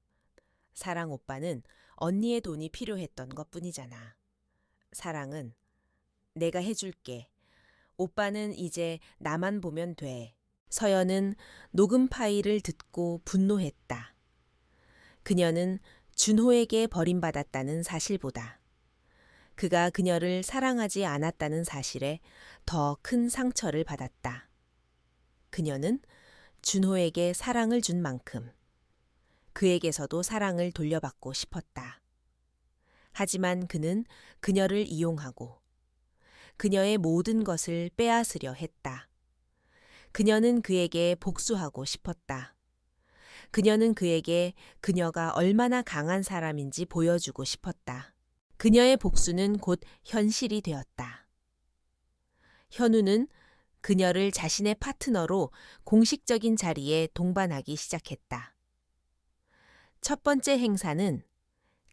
사랑 오빠는 언니의 돈이 필요했던 것뿐이잖아. 사랑은 내가 해줄게. 오빠는 이제 나만 보면 돼. 서연은 녹음 파일을 듣고 분노했다. 그녀는 준호에게 버림받았다는 사실보다 그가 그녀를 사랑하지 않았다는 사실에 더 큰 상처를 받았다. 그녀는 준호에게 사랑을 준 만큼 그에게서도 사랑을 돌려받고 싶었다. 하지만 그는 그녀를 이용하고 그녀의 모든 것을 빼앗으려 했다. 그녀는 그에게 복수하고 싶었다. 그녀는 그에게 그녀가 얼마나 강한 사람인지 보여주고 싶었다. 그녀의 복수는 곧 현실이 되었다. 현우는 그녀를 자신의 파트너로 공식적인 자리에 동반하기 시작했다. 첫 번째 행사는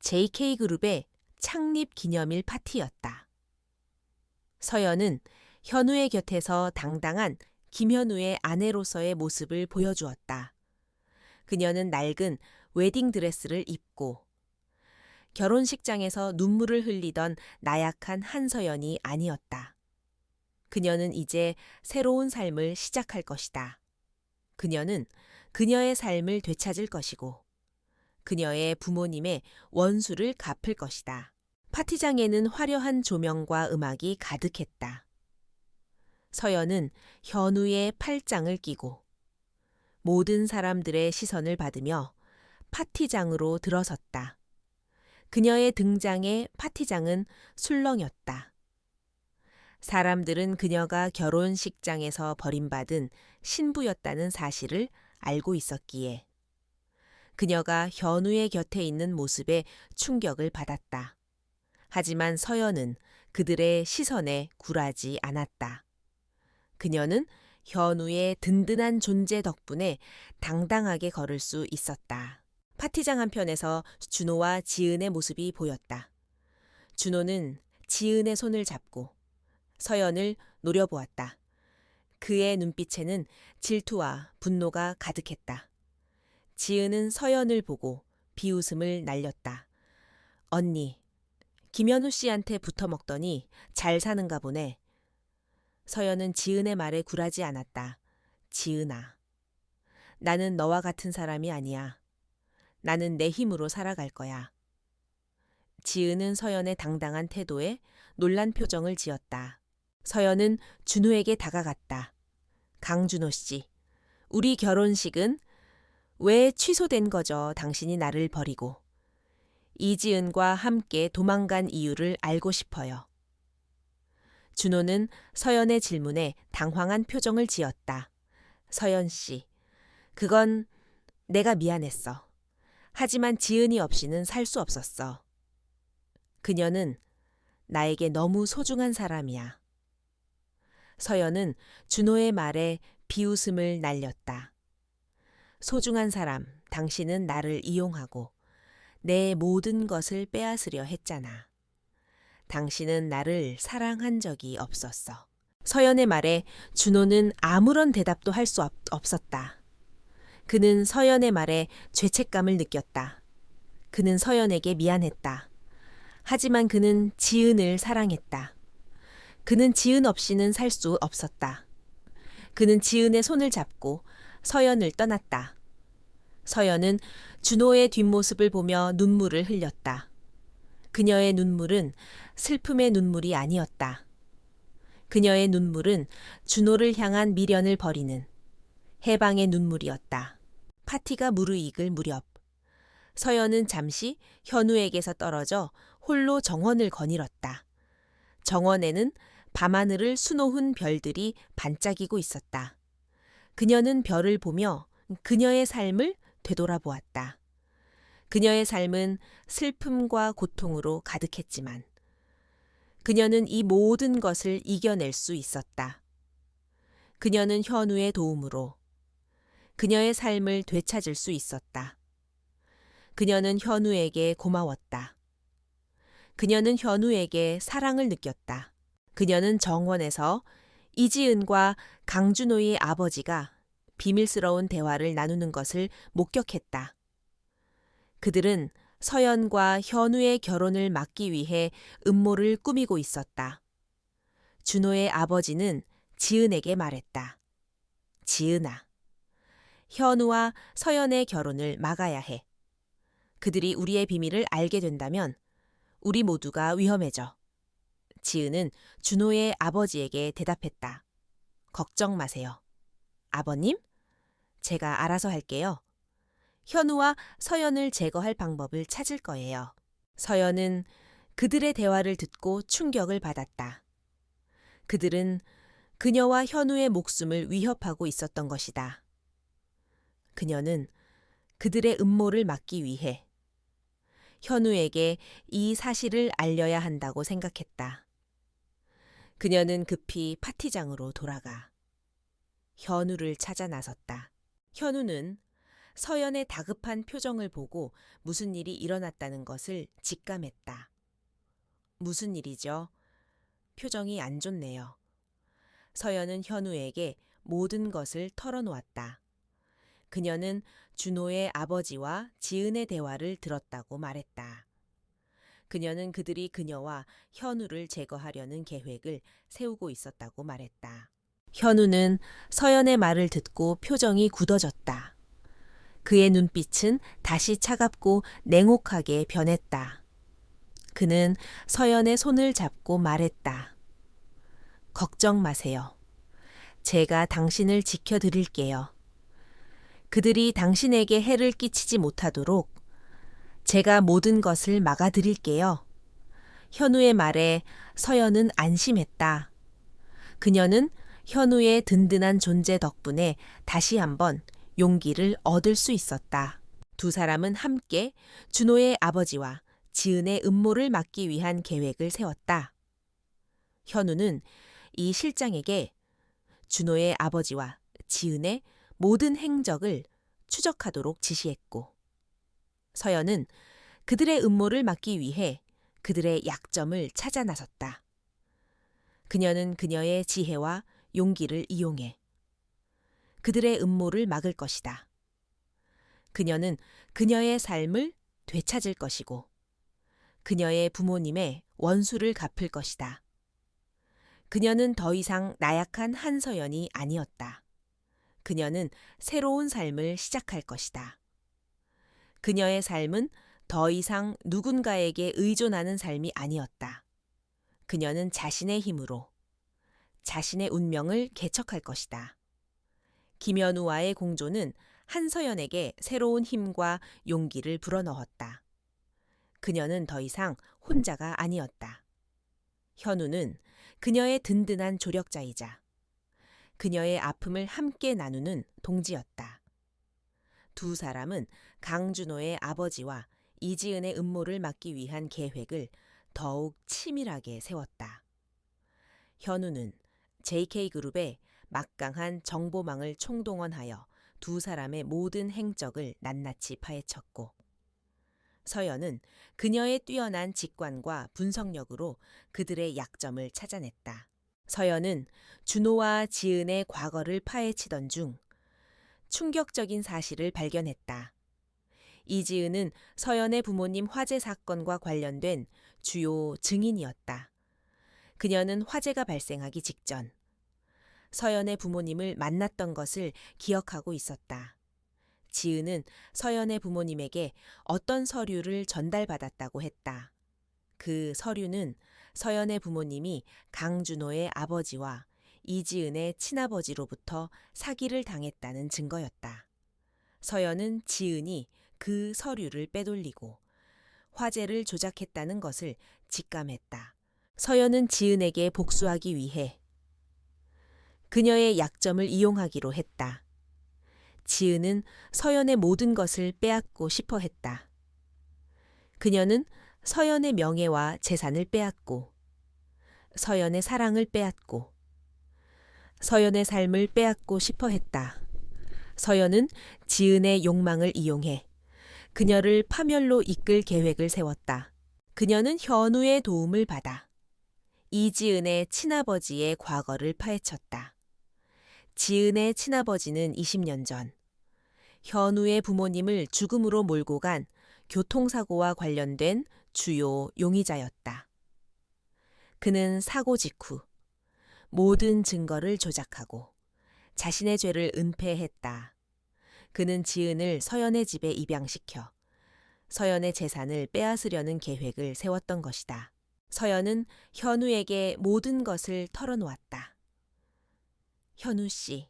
JK그룹의 창립 기념일 파티였다. 서연은 현우의 곁에서 당당한 김현우의 아내로서의 모습을 보여주었다. 그녀는 낡은 웨딩드레스를 입고 결혼식장에서 눈물을 흘리던 나약한 한서연이 아니었다. 그녀는 이제 새로운 삶을 시작할 것이다. 그녀는 그녀의 삶을 되찾을 것이고 그녀의 부모님의 원수를 갚을 것이다. 파티장에는 화려한 조명과 음악이 가득했다. 서연은 현우의 팔짱을 끼고 모든 사람들의 시선을 받으며 파티장으로 들어섰다. 그녀의 등장에 파티장은 술렁였다. 사람들은 그녀가 결혼식장에서 버림받은 신부였다는 사실을 알고 있었기에 그녀가 현우의 곁에 있는 모습에 충격을 받았다. 하지만 서연은 그들의 시선에 굴하지 않았다. 그녀는 현우의 든든한 존재 덕분에 당당하게 걸을 수 있었다. 파티장 한편에서 준호와 지은의 모습이 보였다. 준호는 지은의 손을 잡고 서연을 노려보았다. 그의 눈빛에는 질투와 분노가 가득했다. 지은은 서연을 보고 비웃음을 날렸다. 언니, 김현우 씨한테 붙어먹더니 잘 사는가 보네. 서연은 지은의 말에 굴하지 않았다. 지은아, 나는 너와 같은 사람이 아니야. 나는 내 힘으로 살아갈 거야. 지은은 서연의 당당한 태도에 놀란 표정을 지었다. 서연은 준호에게 다가갔다. 강준호 씨, 우리 결혼식은 왜 취소된 거죠? 당신이 나를 버리고. 이지은과 함께 도망간 이유를 알고 싶어요. 준호는 서연의 질문에 당황한 표정을 지었다. 서연 씨, 그건 내가 미안했어. 하지만 지은이 없이는 살 수 없었어. 그녀는 나에게 너무 소중한 사람이야. 서연은 준호의 말에 비웃음을 날렸다. 소중한 사람, 당신은 나를 이용하고 내 모든 것을 빼앗으려 했잖아. 당신은 나를 사랑한 적이 없었어. 서연의 말에 준호는 아무런 대답도 할 수 없었다. 그는 서연의 말에 죄책감을 느꼈다. 그는 서연에게 미안했다. 하지만 그는 지은을 사랑했다. 그는 지은 없이는 살 수 없었다. 그는 지은의 손을 잡고 서연을 떠났다. 서연은 준호의 뒷모습을 보며 눈물을 흘렸다. 그녀의 눈물은 슬픔의 눈물이 아니었다. 그녀의 눈물은 준호를 향한 미련을 버리는 해방의 눈물이었다. 파티가 무르익을 무렵 서연은 잠시 현우에게서 떨어져 홀로 정원을 거닐었다. 정원에는 밤하늘을 수놓은 별들이 반짝이고 있었다. 그녀는 별을 보며 그녀의 삶을 되돌아보았다. 그녀의 삶은 슬픔과 고통으로 가득했지만 그녀는 이 모든 것을 이겨낼 수 있었다. 그녀는 현우의 도움으로 그녀의 삶을 되찾을 수 있었다. 그녀는 현우에게 고마웠다. 그녀는 현우에게 사랑을 느꼈다. 그녀는 정원에서 이지은과 강준호의 아버지가 비밀스러운 대화를 나누는 것을 목격했다. 그들은 서연과 현우의 결혼을 막기 위해 음모를 꾸미고 있었다. 준호의 아버지는 지은에게 말했다. 지은아, 현우와 서연의 결혼을 막아야 해. 그들이 우리의 비밀을 알게 된다면 우리 모두가 위험해져. 지은은 준호의 아버지에게 대답했다. 걱정 마세요. 아버님? 제가 알아서 할게요. 현우와 서연을 제거할 방법을 찾을 거예요. 서연은 그들의 대화를 듣고 충격을 받았다. 그들은 그녀와 현우의 목숨을 위협하고 있었던 것이다. 그녀는 그들의 음모를 막기 위해 현우에게 이 사실을 알려야 한다고 생각했다. 그녀는 급히 파티장으로 돌아가 현우를 찾아 나섰다. 현우는 서연의 다급한 표정을 보고 무슨 일이 일어났다는 것을 직감했다. 무슨 일이죠? 표정이 안 좋네요. 서연은 현우에게 모든 것을 털어놓았다. 그녀는 준호의 아버지와 지은의 대화를 들었다고 말했다. 그녀는 그들이 그녀와 현우를 제거하려는 계획을 세우고 있었다고 말했다. 현우는 서연의 말을 듣고 표정이 굳어졌다. 그의 눈빛은 다시 차갑고 냉혹하게 변했다. 그는 서연의 손을 잡고 말했다. 걱정 마세요. 제가 당신을 지켜드릴게요. 그들이 당신에게 해를 끼치지 못하도록 제가 모든 것을 막아드릴게요. 현우의 말에 서연은 안심했다. 그녀는 현우의 든든한 존재 덕분에 다시 한번 용기를 얻을 수 있었다. 두 사람은 함께 준호의 아버지와 지은의 음모를 막기 위한 계획을 세웠다. 현우는 이 실장에게 준호의 아버지와 지은의 모든 행적을 추적하도록 지시했고, 서연은 그들의 음모를 막기 위해 그들의 약점을 찾아 나섰다. 그녀는 그녀의 지혜와 용기를 이용해 그들의 음모를 막을 것이다. 그녀는 그녀의 삶을 되찾을 것이고 그녀의 부모님의 원수를 갚을 것이다. 그녀는 더 이상 나약한 한서연이 아니었다. 그녀는 새로운 삶을 시작할 것이다. 그녀의 삶은 더 이상 누군가에게 의존하는 삶이 아니었다. 그녀는 자신의 힘으로 자신의 운명을 개척할 것이다. 김현우와의 공조는 한서연에게 새로운 힘과 용기를 불어넣었다. 그녀는 더 이상 혼자가 아니었다. 현우는 그녀의 든든한 조력자이자 그녀의 아픔을 함께 나누는 동지였다. 두 사람은 강준호의 아버지와 이지은의 음모를 막기 위한 계획을 더욱 치밀하게 세웠다. 현우는 JK그룹의 막강한 정보망을 총동원하여 두 사람의 모든 행적을 낱낱이 파헤쳤고, 서연은 그녀의 뛰어난 직관과 분석력으로 그들의 약점을 찾아냈다. 서연은 준호와 지은의 과거를 파헤치던 중 충격적인 사실을 발견했다. 이지은은 서연의 부모님 화재 사건과 관련된 주요 증인이었다. 그녀는 화재가 발생하기 직전 서연의 부모님을 만났던 것을 기억하고 있었다. 지은은 서연의 부모님에게 어떤 서류를 전달받았다고 했다. 그 서류는 서연의 부모님이 강준호의 아버지와 이지은의 친아버지로부터 사기를 당했다는 증거였다. 서연은 지은이 그 서류를 빼돌리고 화재를 조작했다는 것을 직감했다. 서연은 지은에게 복수하기 위해 그녀의 약점을 이용하기로 했다. 지은은 서연의 모든 것을 빼앗고 싶어 했다. 그녀는 서연의 명예와 재산을 빼앗고 서연의 사랑을 빼앗고 서연의 삶을 빼앗고 싶어 했다. 서연은 지은의 욕망을 이용해 그녀를 파멸로 이끌 계획을 세웠다. 그녀는 현우의 도움을 받아 이지은의 친아버지의 과거를 파헤쳤다. 지은의 친아버지는 20년 전 현우의 부모님을 죽음으로 몰고 간 교통사고와 관련된 주요 용의자였다. 그는 사고 직후 모든 증거를 조작하고 자신의 죄를 은폐했다. 그는 지은을 서연의 집에 입양시켜 서연의 재산을 빼앗으려는 계획을 세웠던 것이다. 서연은 현우에게 모든 것을 털어놓았다. 현우 씨,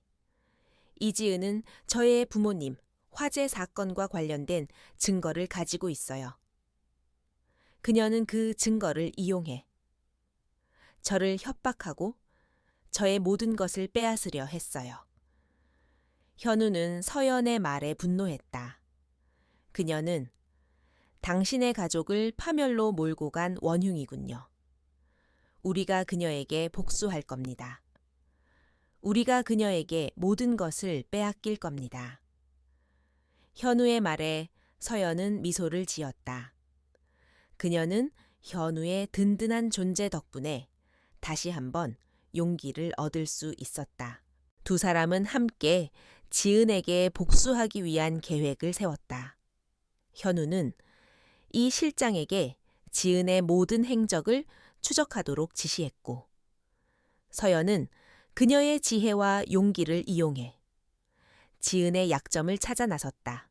이지은은 저의 부모님 화재 사건과 관련된 증거를 가지고 있어요. 그녀는 그 증거를 이용해 저를 협박하고 저의 모든 것을 빼앗으려 했어요. 현우는 서연의 말에 분노했다. 그녀는 당신의 가족을 파멸로 몰고 간 원흉이군요. 우리가 그녀에게 복수할 겁니다. 우리가 그녀에게 모든 것을 빼앗길 겁니다. 현우의 말에 서연은 미소를 지었다. 그녀는 현우의 든든한 존재 덕분에 다시 한번 용기를 얻을 수 있었다. 두 사람은 함께 지은에게 복수하기 위한 계획을 세웠다. 현우는 이 실장에게 지은의 모든 행적을 추적하도록 지시했고, 서연은 그녀의 지혜와 용기를 이용해 지은의 약점을 찾아 나섰다.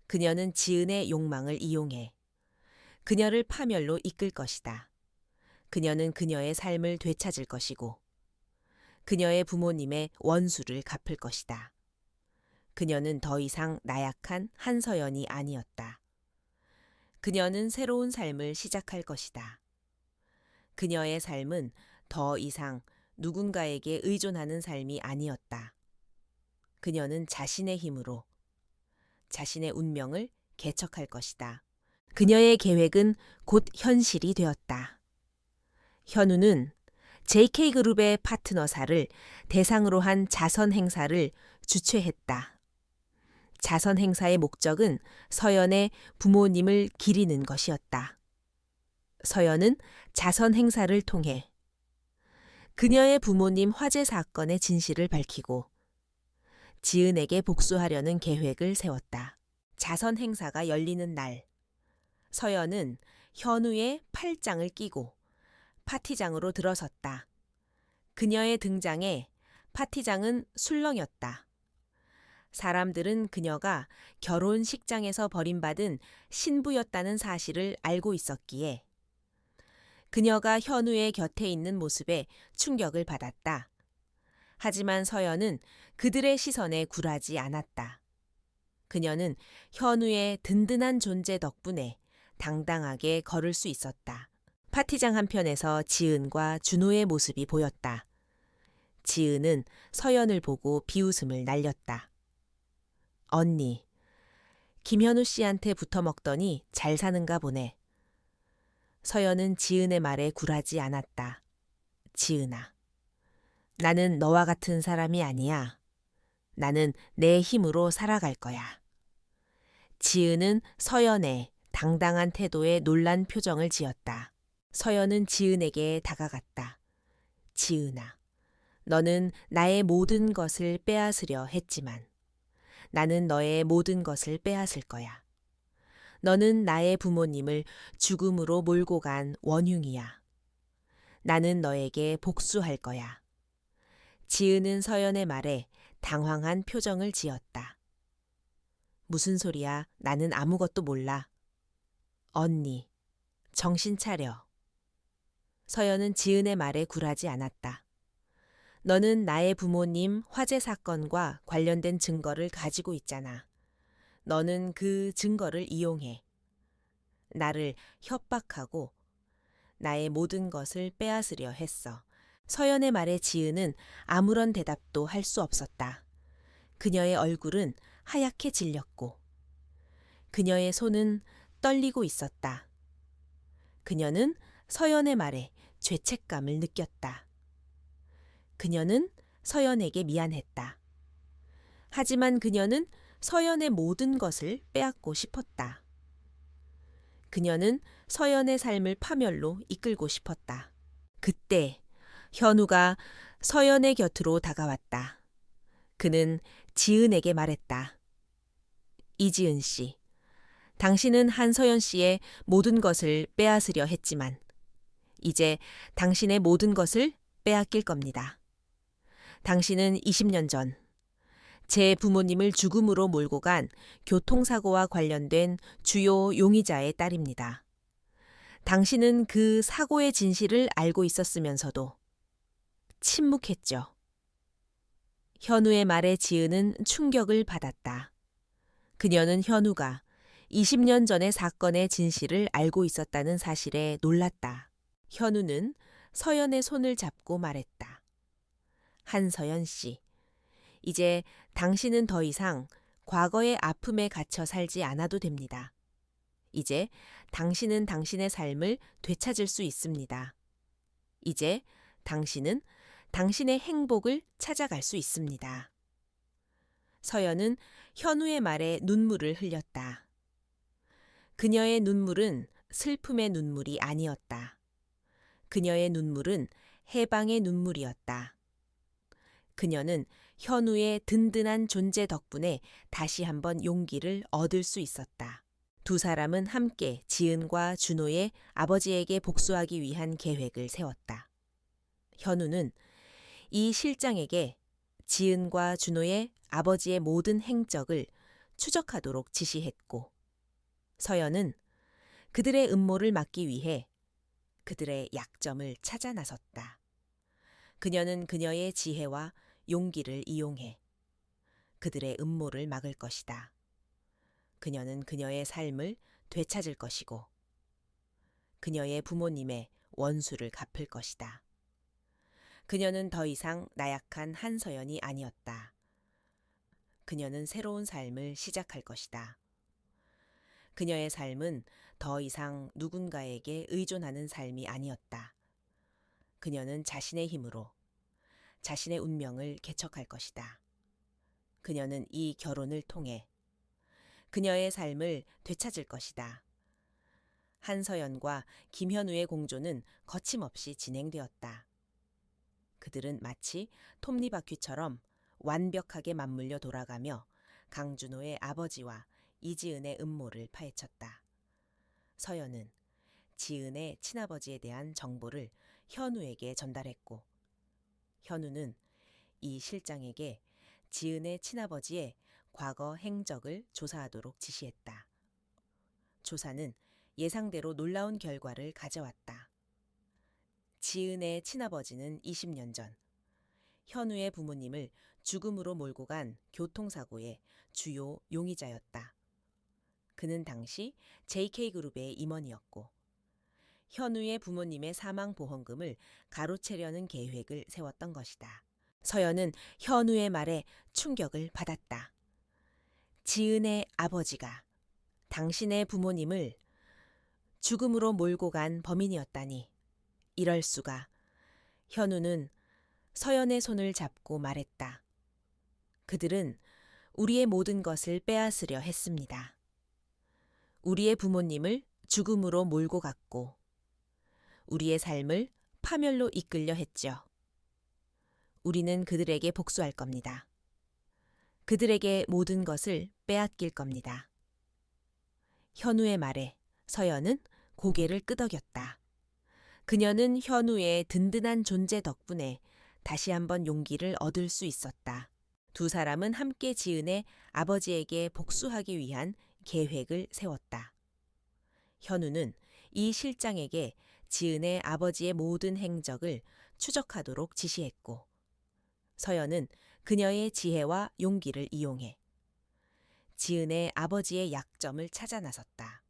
그녀는 지은의 욕망을 이용해 그녀를 파멸로 이끌 것이다. 그녀는 그녀의 삶을 되찾을 것이고 그녀의 부모님의 원수를 갚을 것이다. 그녀는 더 이상 나약한 한서연이 아니었다. 그녀는 새로운 삶을 시작할 것이다. 그녀의 삶은 더 이상 누군가에게 의존하는 삶이 아니었다. 그녀는 자신의 힘으로 자신의 운명을 개척할 것이다. 그녀의 계획은 곧 현실이 되었다. 현우는 JK그룹의 파트너사를 대상으로 한 자선 행사를 주최했다. 자선 행사의 목적은 서연의 부모님을 기리는 것이었다. 서연은 자선 행사를 통해 그녀의 부모님 화재 사건의 진실을 밝히고 지은에게 복수하려는 계획을 세웠다. 자선 행사가 열리는 날, 서연은 현우의 팔짱을 끼고 파티장으로 들어섰다. 그녀의 등장에 파티장은 술렁였다. 사람들은 그녀가 결혼식장에서 버림받은 신부였다는 사실을 알고 있었기에 그녀가 현우의 곁에 있는 모습에 충격을 받았다. 하지만 서연은 그들의 시선에 굴하지 않았다. 그녀는 현우의 든든한 존재 덕분에 당당하게 걸을 수 있었다. 파티장 한편에서 지은과 준호의 모습이 보였다. 지은은 서연을 보고 비웃음을 날렸다. 언니, 김현우 씨한테 붙어먹더니 잘 사는가 보네. 서연은 지은의 말에 굴하지 않았다. 지은아, 나는 너와 같은 사람이 아니야. 나는 내 힘으로 살아갈 거야. 지은은 서연의 당당한 태도에 놀란 표정을 지었다. 서연은 지은에게 다가갔다. 지은아, 너는 나의 모든 것을 빼앗으려 했지만 나는 너의 모든 것을 빼앗을 거야. 너는 나의 부모님을 죽음으로 몰고 간 원흉이야. 나는 너에게 복수할 거야. 지은은 서연의 말에 당황한 표정을 지었다. 무슨 소리야? 나는 아무것도 몰라. 언니, 정신 차려. 서연은 지은의 말에 굴하지 않았다. 너는 나의 부모님 화재 사건과 관련된 증거를 가지고 있잖아. 너는 그 증거를 이용해 나를 협박하고 나의 모든 것을 빼앗으려 했어. 서연의 말에 지은은 아무런 대답도 할 수 없었다. 그녀의 얼굴은 하얗게 질렸고 그녀의 손은 떨리고 있었다. 그녀는 서연의 말에 죄책감을 느꼈다. 그녀는 서연에게 미안했다. 하지만 그녀는 서연의 모든 것을 빼앗고 싶었다. 그녀는 서연의 삶을 파멸로 이끌고 싶었다. 그때 현우가 서연의 곁으로 다가왔다. 그는 지은에게 말했다. 이지은 씨, 당신은 한서연 씨의 모든 것을 빼앗으려 했지만 이제 당신의 모든 것을 빼앗길 겁니다. 당신은 20년 전 제 부모님을 죽음으로 몰고 간 교통사고와 관련된 주요 용의자의 딸입니다. 당신은 그 사고의 진실을 알고 있었으면서도 침묵했죠. 현우의 말에 지은은 충격을 받았다. 그녀는 현우가 20년 전의 사건의 진실을 알고 있었다는 사실에 놀랐다. 현우는 서연의 손을 잡고 말했다. 한서연 씨, 이제 당신은 더 이상 과거의 아픔에 갇혀 살지 않아도 됩니다. 이제 당신은 당신의 삶을 되찾을 수 있습니다. 이제 당신은 당신의 행복을 찾아갈 수 있습니다. 서연은 현우의 말에 눈물을 흘렸다. 그녀의 눈물은 슬픔의 눈물이 아니었다. 그녀의 눈물은 해방의 눈물이었다. 그녀는 현우의 든든한 존재 덕분에 다시 한번 용기를 얻을 수 있었다. 두 사람은 함께 지은과 준호의 아버지에게 복수하기 위한 계획을 세웠다. 현우는 이 실장에게 지은과 준호의 아버지의 모든 행적을 추적하도록 지시했고, 서연은 그들의 음모를 막기 위해 그들의 약점을 찾아 나섰다. 그녀는 그녀의 지혜와 용기를 이용해 그들의 음모를 막을 것이다. 그녀는 그녀의 삶을 되찾을 것이고 그녀의 부모님의 원수를 갚을 것이다. 그녀는 더 이상 나약한 한서연이 아니었다. 그녀는 새로운 삶을 시작할 것이다. 그녀의 삶은 더 이상 누군가에게 의존하는 삶이 아니었다. 그녀는 자신의 힘으로 자신의 운명을 개척할 것이다. 그녀는 이 결혼을 통해 그녀의 삶을 되찾을 것이다. 한서연과 김현우의 공조는 거침없이 진행되었다. 그들은 마치 톱니바퀴처럼 완벽하게 맞물려 돌아가며 강준호의 아버지와 이지은의 음모를 파헤쳤다. 서연은 지은의 친아버지에 대한 정보를 현우에게 전달했고 현우는 이 실장에게 지은의 친아버지의 과거 행적을 조사하도록 지시했다. 조사는 예상대로 놀라운 결과를 가져왔다. 지은의 친아버지는 20년 전 현우의 부모님을 죽음으로 몰고 간 교통사고의 주요 용의자였다. 그는 당시 JK그룹의 임원이었고 현우의 부모님의 사망보험금을 가로채려는 계획을 세웠던 것이다. 서연은 현우의 말에 충격을 받았다. 지은의 아버지가 당신의 부모님을 죽음으로 몰고 간 범인이었다니. 이럴 수가. 현우는 서연의 손을 잡고 말했다. 그들은 우리의 모든 것을 빼앗으려 했습니다. 우리의 부모님을 죽음으로 몰고 갔고 우리의 삶을 파멸로 이끌려 했죠. 우리는 그들에게 복수할 겁니다. 그들에게 모든 것을 빼앗길 겁니다. 현우의 말에 서연은 고개를 끄덕였다. 그녀는 현우의 든든한 존재 덕분에 다시 한번 용기를 얻을 수 있었다. 두 사람은 함께 지은의 아버지에게 복수하기 위한 계획을 세웠다. 현우는 이 실장에게 지은의 아버지의 모든 행적을 추적하도록 지시했고 서연은 그녀의 지혜와 용기를 이용해 지은의 아버지의 약점을 찾아 나섰다.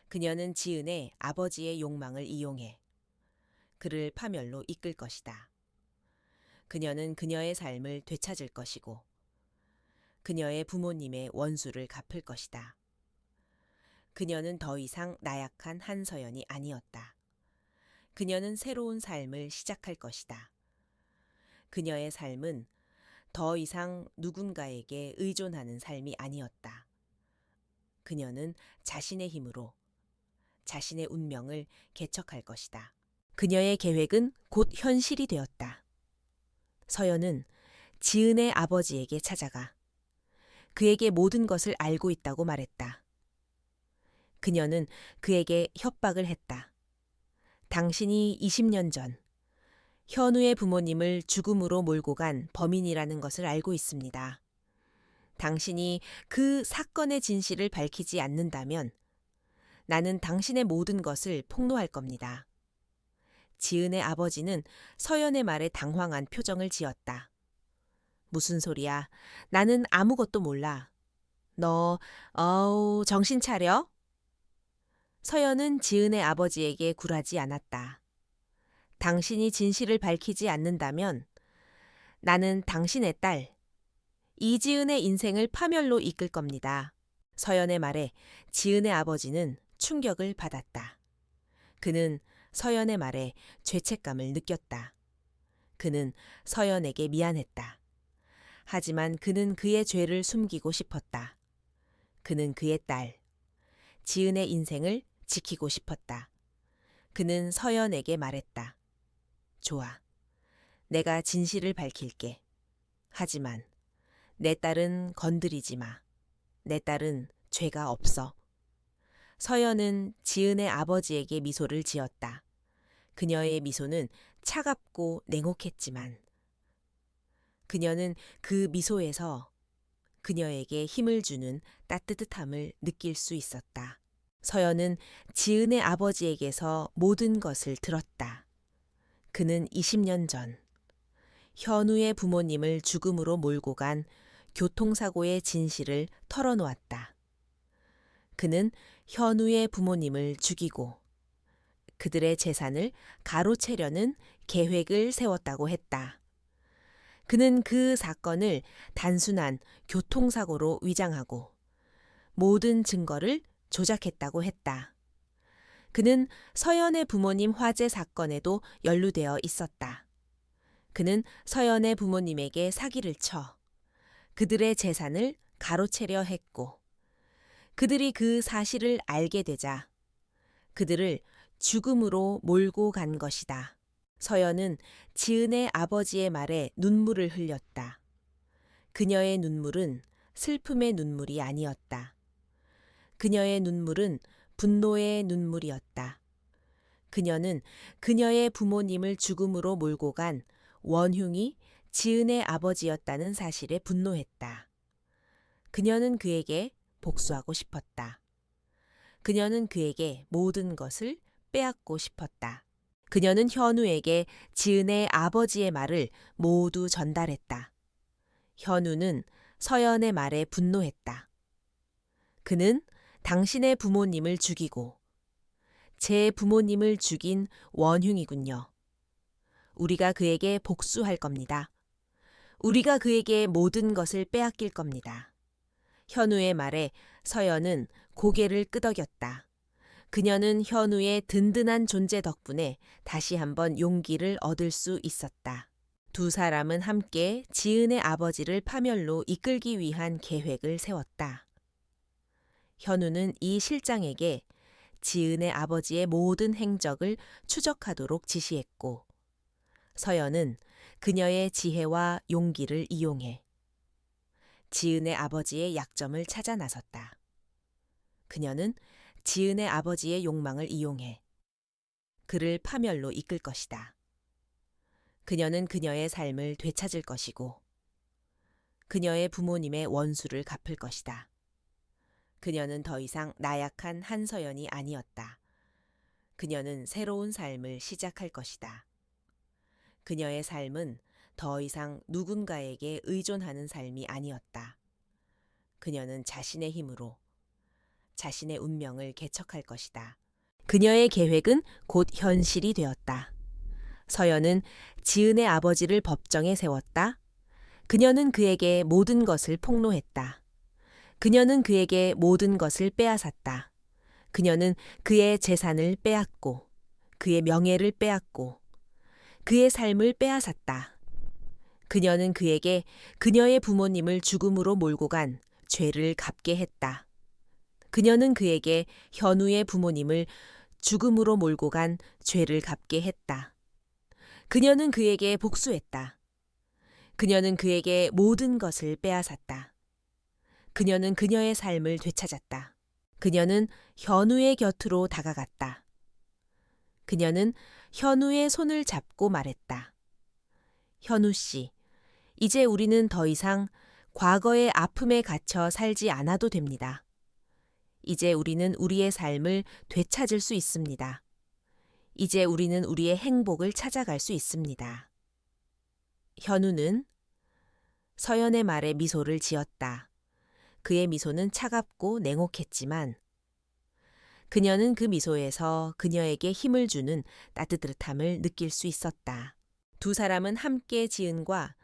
그녀는 지은의 아버지의 욕망을 이용해 그를 파멸로 이끌 것이다. 그녀는 그녀의 삶을 되찾을 것이고 그녀의 부모님의 원수를 갚을 것이다. 그녀는 더 이상 나약한 한서연이 아니었다. 그녀는 새로운 삶을 시작할 것이다. 그녀의 삶은 더 이상 누군가에게 의존하는 삶이 아니었다. 그녀는 자신의 힘으로 자신의 운명을 개척할 것이다. 그녀의 계획은 곧 현실이 되었다. 서연은 지은의 아버지에게 찾아가 그에게 모든 것을 알고 있다고 말했다. 그녀는 그에게 협박을 했다. 당신이 20년 전 현우의 부모님을 죽음으로 몰고 간 범인이라는 것을 알고 있습니다. 당신이 그 사건의 진실을 밝히지 않는다면 나는 당신의 모든 것을 폭로할 겁니다. 지은의 아버지는 서연의 말에 당황한 표정을 지었다. 무슨 소리야? 나는 아무것도 몰라. 정신 차려? 서연은 지은의 아버지에게 굴하지 않았다. 당신이 진실을 밝히지 않는다면 나는 당신의 딸, 이지은의 인생을 파멸로 이끌 겁니다. 서연의 말에 지은의 아버지는 충격을 받았다. 그는 서연의 말에 죄책감을 느꼈다. 그는 서연에게 미안했다. 하지만 그는 그의 죄를 숨기고 싶었다. 그는 그의 딸, 지은의 인생을 지키고 싶었다. 그는 서연에게 말했다. 좋아. 내가 진실을 밝힐게. 하지만 내 딸은 건드리지 마. 내 딸은 죄가 없어. 서연은 지은의 아버지에게 미소를 지었다. 그녀의 미소는 차갑고 냉혹했지만 그녀는 그 미소에서 그녀에게 힘을 주는 따뜻함을 느낄 수 있었다. 서연은 지은의 아버지에게서 모든 것을 들었다. 그는 20년 전 현우의 부모님을 죽음으로 몰고 간 교통사고의 진실을 털어놓았다. 그는 현우의 부모님을 죽이고 그들의 재산을 가로채려는 계획을 세웠다고 했다. 그는 그 사건을 단순한 교통사고로 위장하고 모든 증거를 조작했다고 했다. 그는 서연의 부모님 화재 사건에도 연루되어 있었다. 그는 서연의 부모님에게 사기를 쳐 그들의 재산을 가로채려 했고 그들이 그 사실을 알게 되자 그들을 죽음으로 몰고 간 것이다. 서연은 지은의 아버지의 말에 눈물을 흘렸다. 그녀의 눈물은 슬픔의 눈물이 아니었다. 그녀의 눈물은 분노의 눈물이었다. 그녀는 그녀의 부모님을 죽음으로 몰고 간 원흉이 지은의 아버지였다는 사실에 분노했다. 그녀는 그에게 복수하고 싶었다. 그녀는 그에게 모든 것을 빼앗고 싶었다. 그녀는 현우에게 지은의 아버지의 말을 모두 전달했다. 현우는 서연의 말에 분노했다. 그는 당신의 부모님을 죽이고 제 부모님을 죽인 원흉이군요. 우리가 그에게 복수할 겁니다. 우리가 그에게 모든 것을 빼앗길 겁니다. 현우의 말에 서연은 고개를 끄덕였다. 그녀는 현우의 든든한 존재 덕분에 다시 한번 용기를 얻을 수 있었다. 두 사람은 함께 지은의 아버지를 파멸로 이끌기 위한 계획을 세웠다. 현우는 이 실장에게 지은의 아버지의 모든 행적을 추적하도록 지시했고 서연은 그녀의 지혜와 용기를 이용해 지은의 아버지의 약점을 찾아 나섰다. 그녀는 지은의 아버지의 욕망을 이용해 그를 파멸로 이끌 것이다. 그녀는 그녀의 삶을 되찾을 것이고 그녀의 부모님의 원수를 갚을 것이다. 그녀는 더 이상 나약한 한서연이 아니었다. 그녀는 새로운 삶을 시작할 것이다. 그녀의 삶은 더 이상 누군가에게 의존하는 삶이 아니었다. 그녀는 자신의 힘으로 자신의 운명을 개척할 것이다. 그녀의 계획은 곧 현실이 되었다. 서연은 지은의 아버지를 법정에 세웠다. 그녀는 그에게 모든 것을 폭로했다. 그녀는 그에게 모든 것을 빼앗았다. 그녀는 그의 재산을 빼앗고 그의 명예를 빼앗고 그의 삶을 빼앗았다. 그녀는 그에게 그녀의 부모님을 죽음으로 몰고 간 죄를 갚게 했다. 그녀는 그에게 현우의 부모님을 죽음으로 몰고 간 죄를 갚게 했다. 그녀는 그에게 복수했다. 그녀는 그에게 모든 것을 빼앗았다. 그녀는 그녀의 삶을 되찾았다. 그녀는 현우의 곁으로 다가갔다. 그녀는 현우의 손을 잡고 말했다. 현우 씨, 이제 우리는 더 이상 과거의 아픔에 갇혀 살지 않아도 됩니다. 이제 우리는 우리의 삶을 되찾을 수 있습니다. 이제 우리는 우리의 행복을 찾아갈 수 있습니다. 현우는 서연의 말에 미소를 지었다. 그의 미소는 차갑고 냉혹했지만 그녀는 그 미소에서 그녀에게 힘을 주는 따뜻함을 느낄 수 있었다. 두 사람은 함께 지은과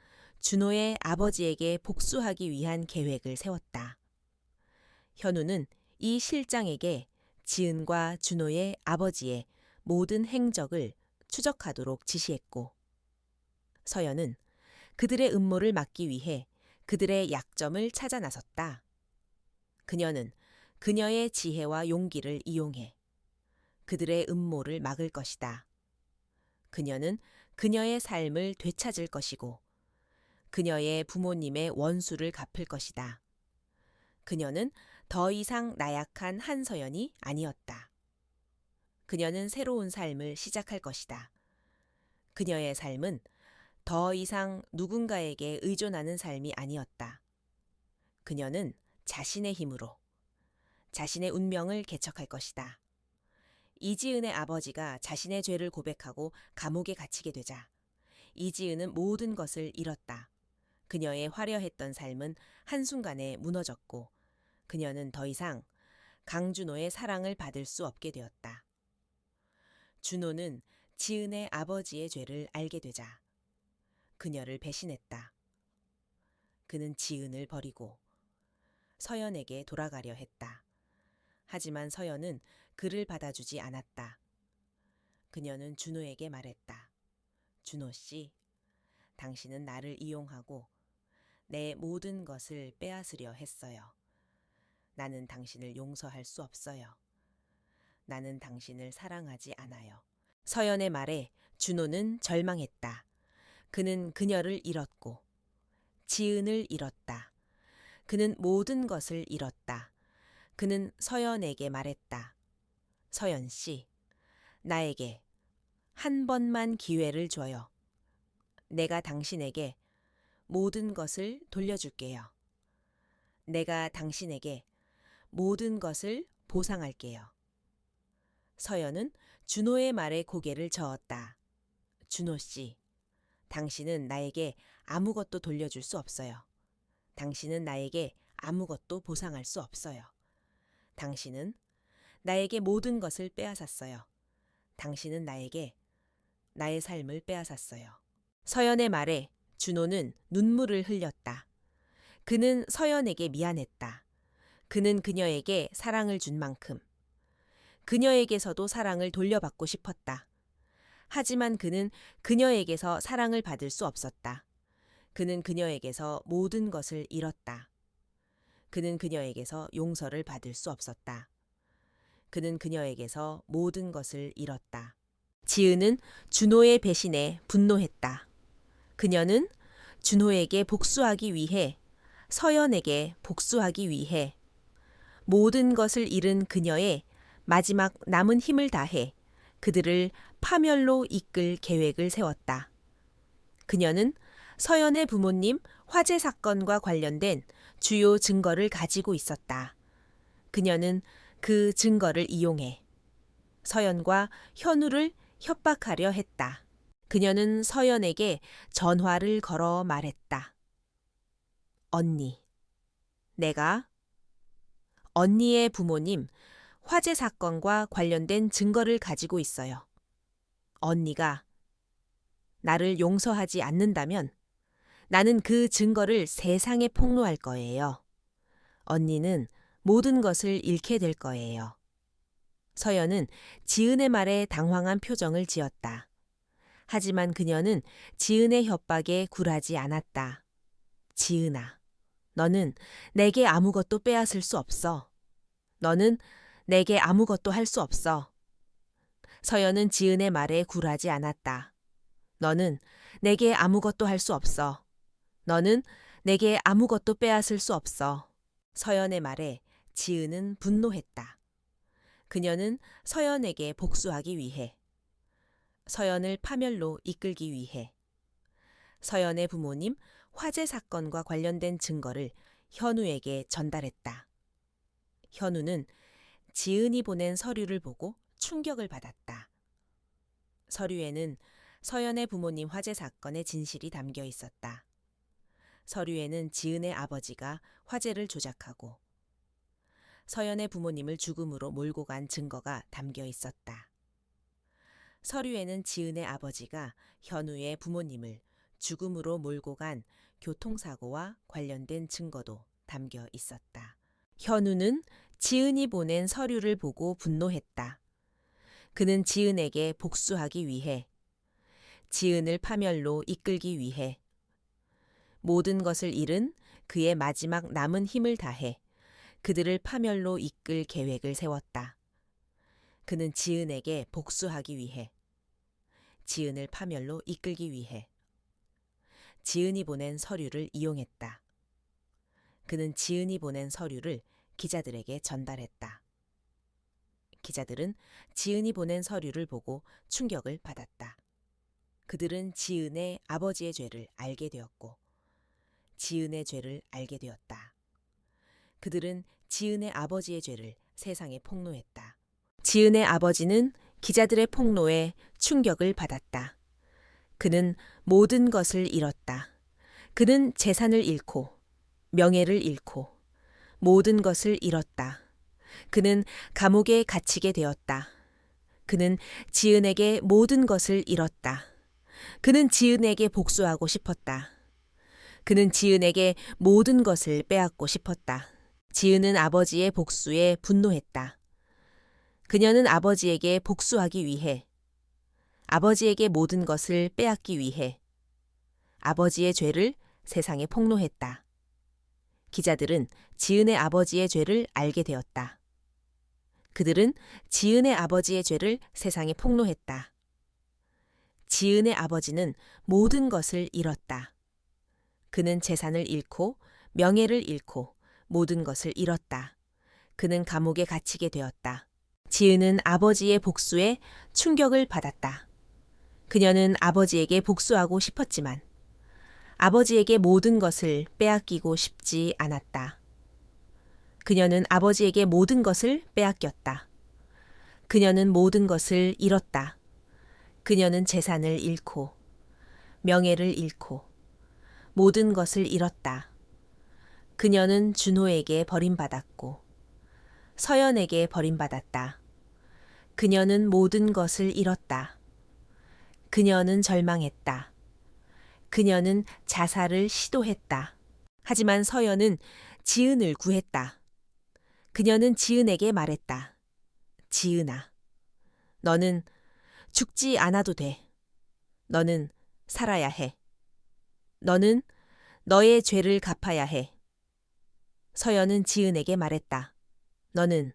준호의 아버지에게 복수하기 위한 계획을 세웠다. 현우는 이 실장에게 지은과 준호의 아버지의 모든 행적을 추적하도록 지시했고 서연은 그들의 음모를 막기 위해 그들의 약점을 찾아 나섰다. 그녀는 그녀의 지혜와 용기를 이용해 그들의 음모를 막을 것이다. 그녀는 그녀의 삶을 되찾을 것이고 그녀의 부모님의 원수를 갚을 것이다. 그녀는 더 이상 나약한 한서연이 아니었다. 그녀는 새로운 삶을 시작할 것이다. 그녀의 삶은 더 이상 누군가에게 의존하는 삶이 아니었다. 그녀는 자신의 힘으로 자신의 운명을 개척할 것이다. 이지은의 아버지가 자신의 죄를 고백하고 감옥에 갇히게 되자 이지은은 모든 것을 잃었다. 그녀의 화려했던 삶은 한순간에 무너졌고 그녀는 더 이상 강준호의 사랑을 받을 수 없게 되었다. 준호는 지은의 아버지의 죄를 알게 되자 그녀를 배신했다. 그는 지은을 버리고 서연에게 돌아가려 했다. 하지만 서연은 그를 받아주지 않았다. 그녀는 준호에게 말했다. 준호 씨, 당신은 나를 이용하고 내 모든 것을 빼앗으려 했어요. 나는 당신을 용서할 수 없어요. 나는 당신을 사랑하지 않아요. 서연의 말에 준호는 절망했다. 그는 그녀를 잃었고 지은을 잃었다. 그는 모든 것을 잃었다. 그는 서연에게 말했다. 서연 씨, 나에게 한 번만 기회를 줘요. 내가 당신에게 모든 것을 돌려줄게요. 내가 당신에게 모든 것을 보상할게요. 서연은 준호의 말에 고개를 저었다. 준호 씨, 당신은 나에게 아무것도 돌려줄 수 없어요. 당신은 나에게 아무것도 보상할 수 없어요. 당신은 나에게 모든 것을 빼앗았어요. 당신은 나에게 나의 삶을 빼앗았어요. 서연의 말에 준호는 눈물을 흘렸다. 그는 서연에게 미안했다. 그는 그녀에게 사랑을 준 만큼 그녀에게서도 사랑을 돌려받고 싶었다. 하지만 그는 그녀에게서 사랑을 받을 수 없었다. 그는 그녀에게서 모든 것을 잃었다. 그는 그녀에게서 용서를 받을 수 없었다. 그는 그녀에게서 모든 것을 잃었다. 지은은 준호의 배신에 분노했다. 그녀는 준호에게 복수하기 위해 서연에게 복수하기 위해 모든 것을 잃은 그녀의 마지막 남은 힘을 다해 그들을 파멸로 이끌 계획을 세웠다. 그녀는 서연의 부모님 화재 사건과 관련된 주요 증거를 가지고 있었다. 그녀는 그 증거를 이용해 서연과 현우를 협박하려 했다. 그녀는 서연에게 전화를 걸어 말했다. 언니, 내가 언니의 부모님 화재 사건과 관련된 증거를 가지고 있어요. 언니가 나를 용서하지 않는다면 나는 그 증거를 세상에 폭로할 거예요. 언니는 모든 것을 잃게 될 거예요. 서연은 지은의 말에 당황한 표정을 지었다. 하지만 그녀는 지은의 협박에 굴하지 않았다. 지은아, 너는 내게 아무것도 빼앗을 수 없어. 너는 내게 아무것도 할 수 없어. 서연은 지은의 말에 굴하지 않았다. 너는 내게 아무것도 할 수 없어. 너는 내게 아무것도 빼앗을 수 없어. 서연의 말에 지은은 분노했다. 그녀는 서연에게 복수하기 위해, 서연을 파멸로 이끌기 위해, 서연의 부모님 화재 사건과 관련된 증거를 현우에게 전달했다. 현우는 지은이 보낸 서류를 보고 충격을 받았다. 서류에는 서연의 부모님 화재 사건의 진실이 담겨 있었다. 서류에는 지은의 아버지가 화재를 조작하고 서연의 부모님을 죽음으로 몰고 간 증거가 담겨 있었다. 서류에는 지은의 아버지가 현우의 부모님을 죽음으로 몰고 간 교통사고와 관련된 증거도 담겨 있었다. 현우는 지은이 보낸 서류를 보고 분노했다. 그는 지은에게 복수하기 위해, 지은을 파멸로 이끌기 위해 모든 것을 잃은 그의 마지막 남은 힘을 다해 그들을 파멸로 이끌 계획을 세웠다. 그는 지은에게 복수하기 위해, 지은을 파멸로 이끌기 위해 지은이 보낸 서류를 이용했다. 그는 지은이 보낸 서류를 기자들에게 전달했다. 기자들은 지은이 보낸 서류를 보고 충격을 받았다. 그들은 지은의 아버지의 죄를 알게 되었고 지은의 죄를 알게 되었다. 그들은 지은의 아버지의 죄를 세상에 폭로했다. 지은의 아버지는 기자들의 폭로에 충격을 받았다. 그는 모든 것을 잃었다. 그는 재산을 잃고 명예를 잃고 모든 것을 잃었다. 그는 감옥에 갇히게 되었다. 그는 지은에게 모든 것을 잃었다. 그는 지은에게 복수하고 싶었다. 그는 지은에게 모든 것을 빼앗고 싶었다. 지은은 아버지의 복수에 분노했다. 그녀는 아버지에게 복수하기 위해, 아버지에게 모든 것을 빼앗기 위해 아버지의 죄를 세상에 폭로했다. 기자들은 지은의 아버지의 죄를 알게 되었다. 그들은 지은의 아버지의 죄를 세상에 폭로했다. 지은의 아버지는 모든 것을 잃었다. 그는 재산을 잃고 명예를 잃고 모든 것을 잃었다. 그는 감옥에 갇히게 되었다. 지은은 아버지의 복수에 충격을 받았다. 그녀는 아버지에게 복수하고 싶었지만 아버지에게 모든 것을 빼앗기고 싶지 않았다. 그녀는 아버지에게 모든 것을 빼앗겼다. 그녀는 모든 것을 잃었다. 그녀는 재산을 잃고 명예를 잃고 모든 것을 잃었다. 그녀는 준호에게 버림받았고 서연에게 버림받았다. 그녀는 모든 것을 잃었다. 그녀는 절망했다. 그녀는 자살을 시도했다. 하지만 서연은 지은을 구했다. 그녀는 지은에게 말했다. 지은아, 너는 죽지 않아도 돼. 너는 살아야 해. 너는 너의 죄를 갚아야 해. 서연은 지은에게 말했다. 너는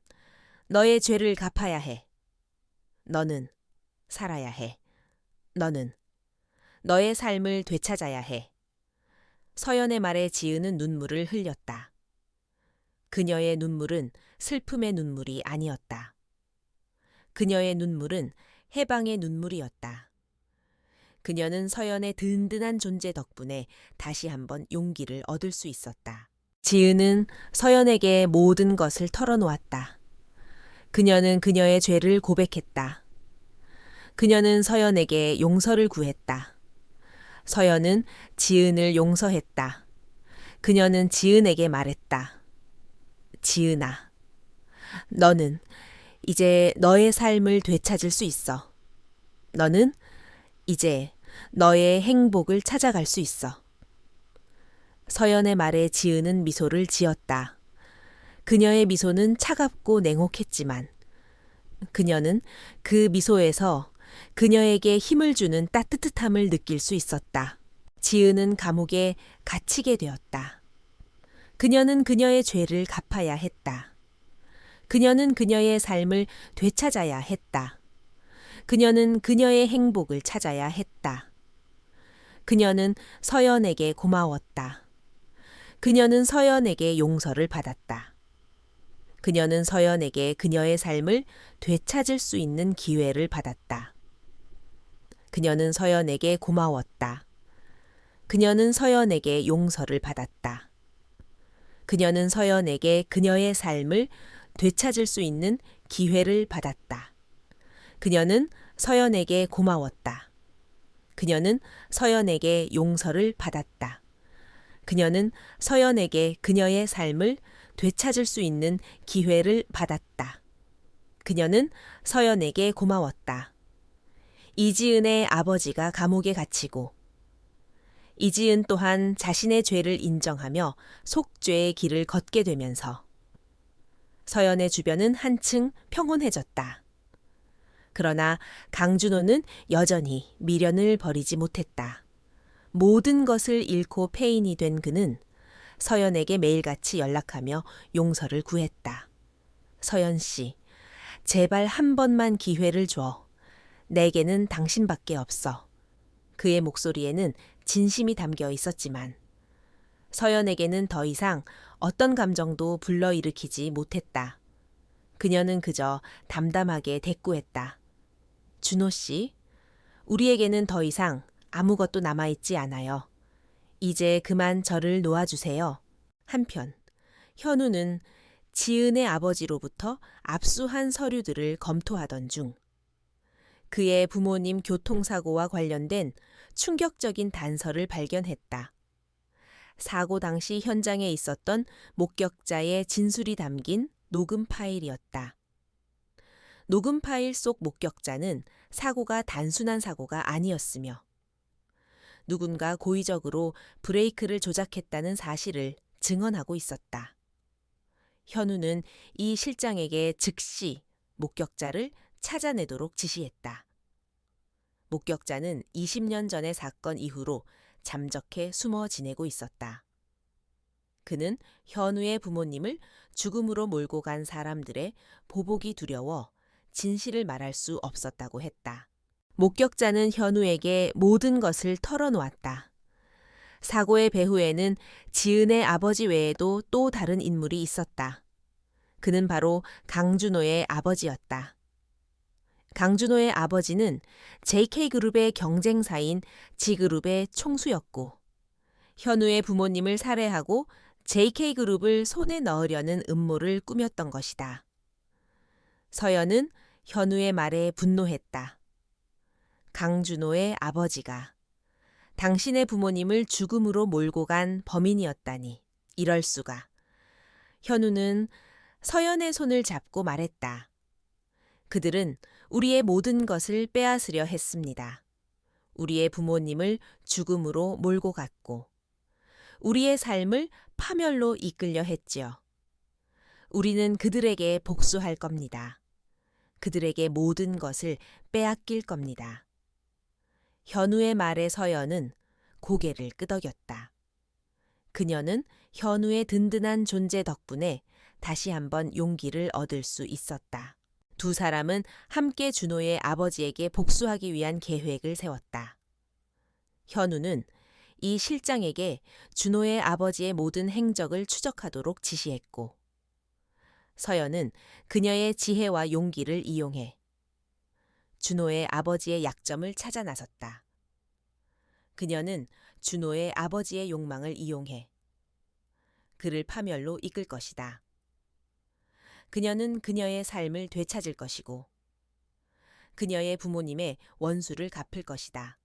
너의 죄를 갚아야 해. 너는 살아야 해. 너는 너의 삶을 되찾아야 해. 서연의 말에 지은은 눈물을 흘렸다. 그녀의 눈물은 슬픔의 눈물이 아니었다. 그녀의 눈물은 해방의 눈물이었다. 그녀는 서연의 든든한 존재 덕분에 다시 한번 용기를 얻을 수 있었다. 지은은 서연에게 모든 것을 털어놓았다. 그녀는 그녀의 죄를 고백했다. 그녀는 서연에게 용서를 구했다. 서연은 지은을 용서했다. 그녀는 지은에게 말했다. 지은아, 너는 이제 너의 삶을 되찾을 수 있어. 너는 이제 너의 행복을 찾아갈 수 있어. 서연의 말에 지은은 미소를 지었다. 그녀의 미소는 차갑고 냉혹했지만 그녀는 그 미소에서 그녀에게 힘을 주는 따뜻함을 느낄 수 있었다. 지은은 감옥에 갇히게 되었다. 그녀는 그녀의 죄를 갚아야 했다. 그녀는 그녀의 삶을 되찾아야 했다. 그녀는 그녀의 행복을 찾아야 했다. 그녀는 서연에게 고마웠다. 그녀는 서연에게 용서를 받았다. 그녀는 서연에게 그녀의 삶을 되찾을 수 있는 기회를 받았다. 그녀는 서연에게 고마웠다. 그녀는 서연에게 용서를 받았다. 그녀는 서연에게 그녀의 삶을 되찾을 수 있는 기회를 받았다. 그녀는 서연에게 고마웠다. 그녀는 서연에게 용서를 받았다. 그녀는 서연에게 그녀의 삶을 되찾을 수 있는 기회를 받았다. 그녀는 서연에게 고마웠다. 이지은의 아버지가 감옥에 갇히고 이지은 또한 자신의 죄를 인정하며 속죄의 길을 걷게 되면서 서연의 주변은 한층 평온해졌다. 그러나 강준호는 여전히 미련을 버리지 못했다. 모든 것을 잃고 폐인이 된 그는 서연에게 매일같이 연락하며 용서를 구했다. 서연 씨, 제발 한 번만 기회를 줘. 내게는 당신밖에 없어. 그의 목소리에는 진심이 담겨 있었지만 서연에게는 더 이상 어떤 감정도 불러일으키지 못했다. 그녀는 그저 담담하게 대꾸했다. 준호 씨, 우리에게는 더 이상 아무것도 남아있지 않아요. 이제 그만 저를 놓아주세요. 한편 현우는 지은의 아버지로부터 압수한 서류들을 검토하던 중 그의 부모님 교통사고와 관련된 충격적인 단서를 발견했다. 사고 당시 현장에 있었던 목격자의 진술이 담긴 녹음 파일이었다. 녹음 파일 속 목격자는 사고가 단순한 사고가 아니었으며 누군가 고의적으로 브레이크를 조작했다는 사실을 증언하고 있었다. 현우는 이 실장에게 즉시 목격자를 찾아내도록 지시했다. 목격자는 20년 전의 사건 이후로 잠적해 숨어 지내고 있었다. 그는 현우의 부모님을 죽음으로 몰고 간 사람들의 보복이 두려워 진실을 말할 수 없었다고 했다. 목격자는 현우에게 모든 것을 털어놓았다. 사고의 배후에는 지은의 아버지 외에도 또 다른 인물이 있었다. 그는 바로 강준호의 아버지였다. 강준호의 아버지는 JK그룹의 경쟁사인 G그룹의 총수였고 현우의 부모님을 살해하고 JK그룹을 손에 넣으려는 음모를 꾸몄던 것이다. 서연은 현우의 말에 분노했다. 강준호의 아버지가 당신의 부모님을 죽음으로 몰고 간 범인이었다니 이럴 수가. 현우는 서연의 손을 잡고 말했다. 그들은 우리의 모든 것을 빼앗으려 했습니다. 우리의 부모님을 죽음으로 몰고 갔고 우리의 삶을 파멸로 이끌려 했지요. 우리는 그들에게 복수할 겁니다. 그들에게 모든 것을 빼앗길 겁니다. 현우의 말에 서연은 고개를 끄덕였다. 그녀는 현우의 든든한 존재 덕분에 다시 한번 용기를 얻을 수 있었다. 두 사람은 함께 준호의 아버지에게 복수하기 위한 계획을 세웠다. 현우는 이 실장에게 준호의 아버지의 모든 행적을 추적하도록 지시했고 서연은 그녀의 지혜와 용기를 이용해 준호의 아버지의 약점을 찾아 나섰다. 그녀는 준호의 아버지의 욕망을 이용해 그를 파멸로 이끌 것이다. 그녀는 그녀의 삶을 되찾을 것이고 그녀의 부모님의 원수를 갚을 것이다.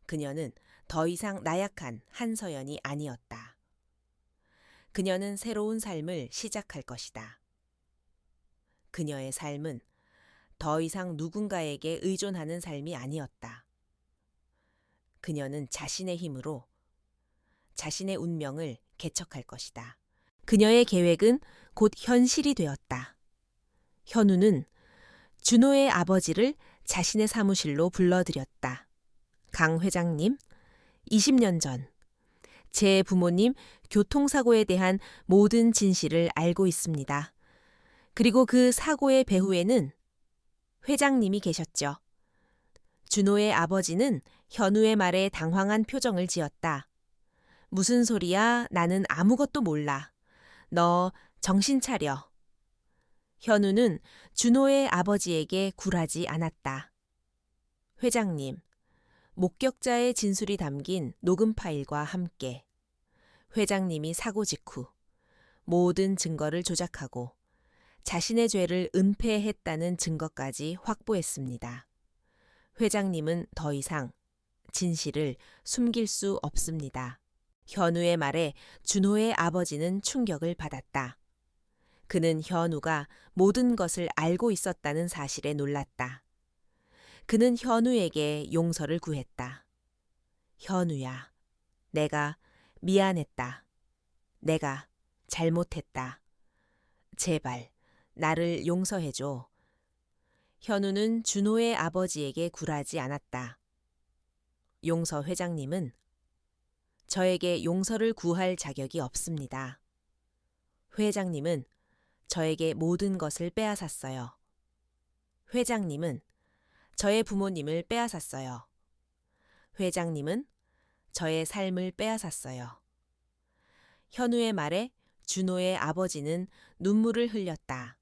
그녀는 더 이상 나약한 한서연이 아니었다. 그녀는 새로운 삶을 시작할 것이다. 그녀의 삶은 더 이상 누군가에게 의존하는 삶이 아니었다. 그녀는 자신의 힘으로 자신의 운명을 개척할 것이다. 그녀의 계획은 곧 현실이 되었다. 현우는 준호의 아버지를 자신의 사무실로 불러들였다. 강 회장님, 20년 전 제 부모님 교통사고에 대한 모든 진실을 알고 있습니다. 그리고 그 사고의 배후에는 회장님이 계셨죠. 준호의 아버지는 현우의 말에 당황한 표정을 지었다. 무슨 소리야? 나는 아무것도 몰라. 너 정신 차려. 현우는 준호의 아버지에게 굴하지 않았다. 회장님, 목격자의 진술이 담긴 녹음 파일과 함께 회장님이 사고 직후 모든 증거를 조작하고 자신의 죄를 은폐했다는 증거까지 확보했습니다. 회장님은 더 이상 진실을 숨길 수 없습니다. 현우의 말에 준호의 아버지는 충격을 받았다. 그는 현우가 모든 것을 알고 있었다는 사실에 놀랐다. 그는 현우에게 용서를 구했다. 현우야, 내가 미안했다. 내가 잘못했다. 제발 나를 용서해줘. 현우는 준호의 아버지에게 굴하지 않았다. 용서 회장님은 저에게 용서를 구할 자격이 없습니다. 회장님은 저에게 모든 것을 빼앗았어요. 회장님은 저의 부모님을 빼앗았어요. 회장님은 저의 삶을 빼앗았어요. 현우의 말에 준호의 아버지는 눈물을 흘렸다.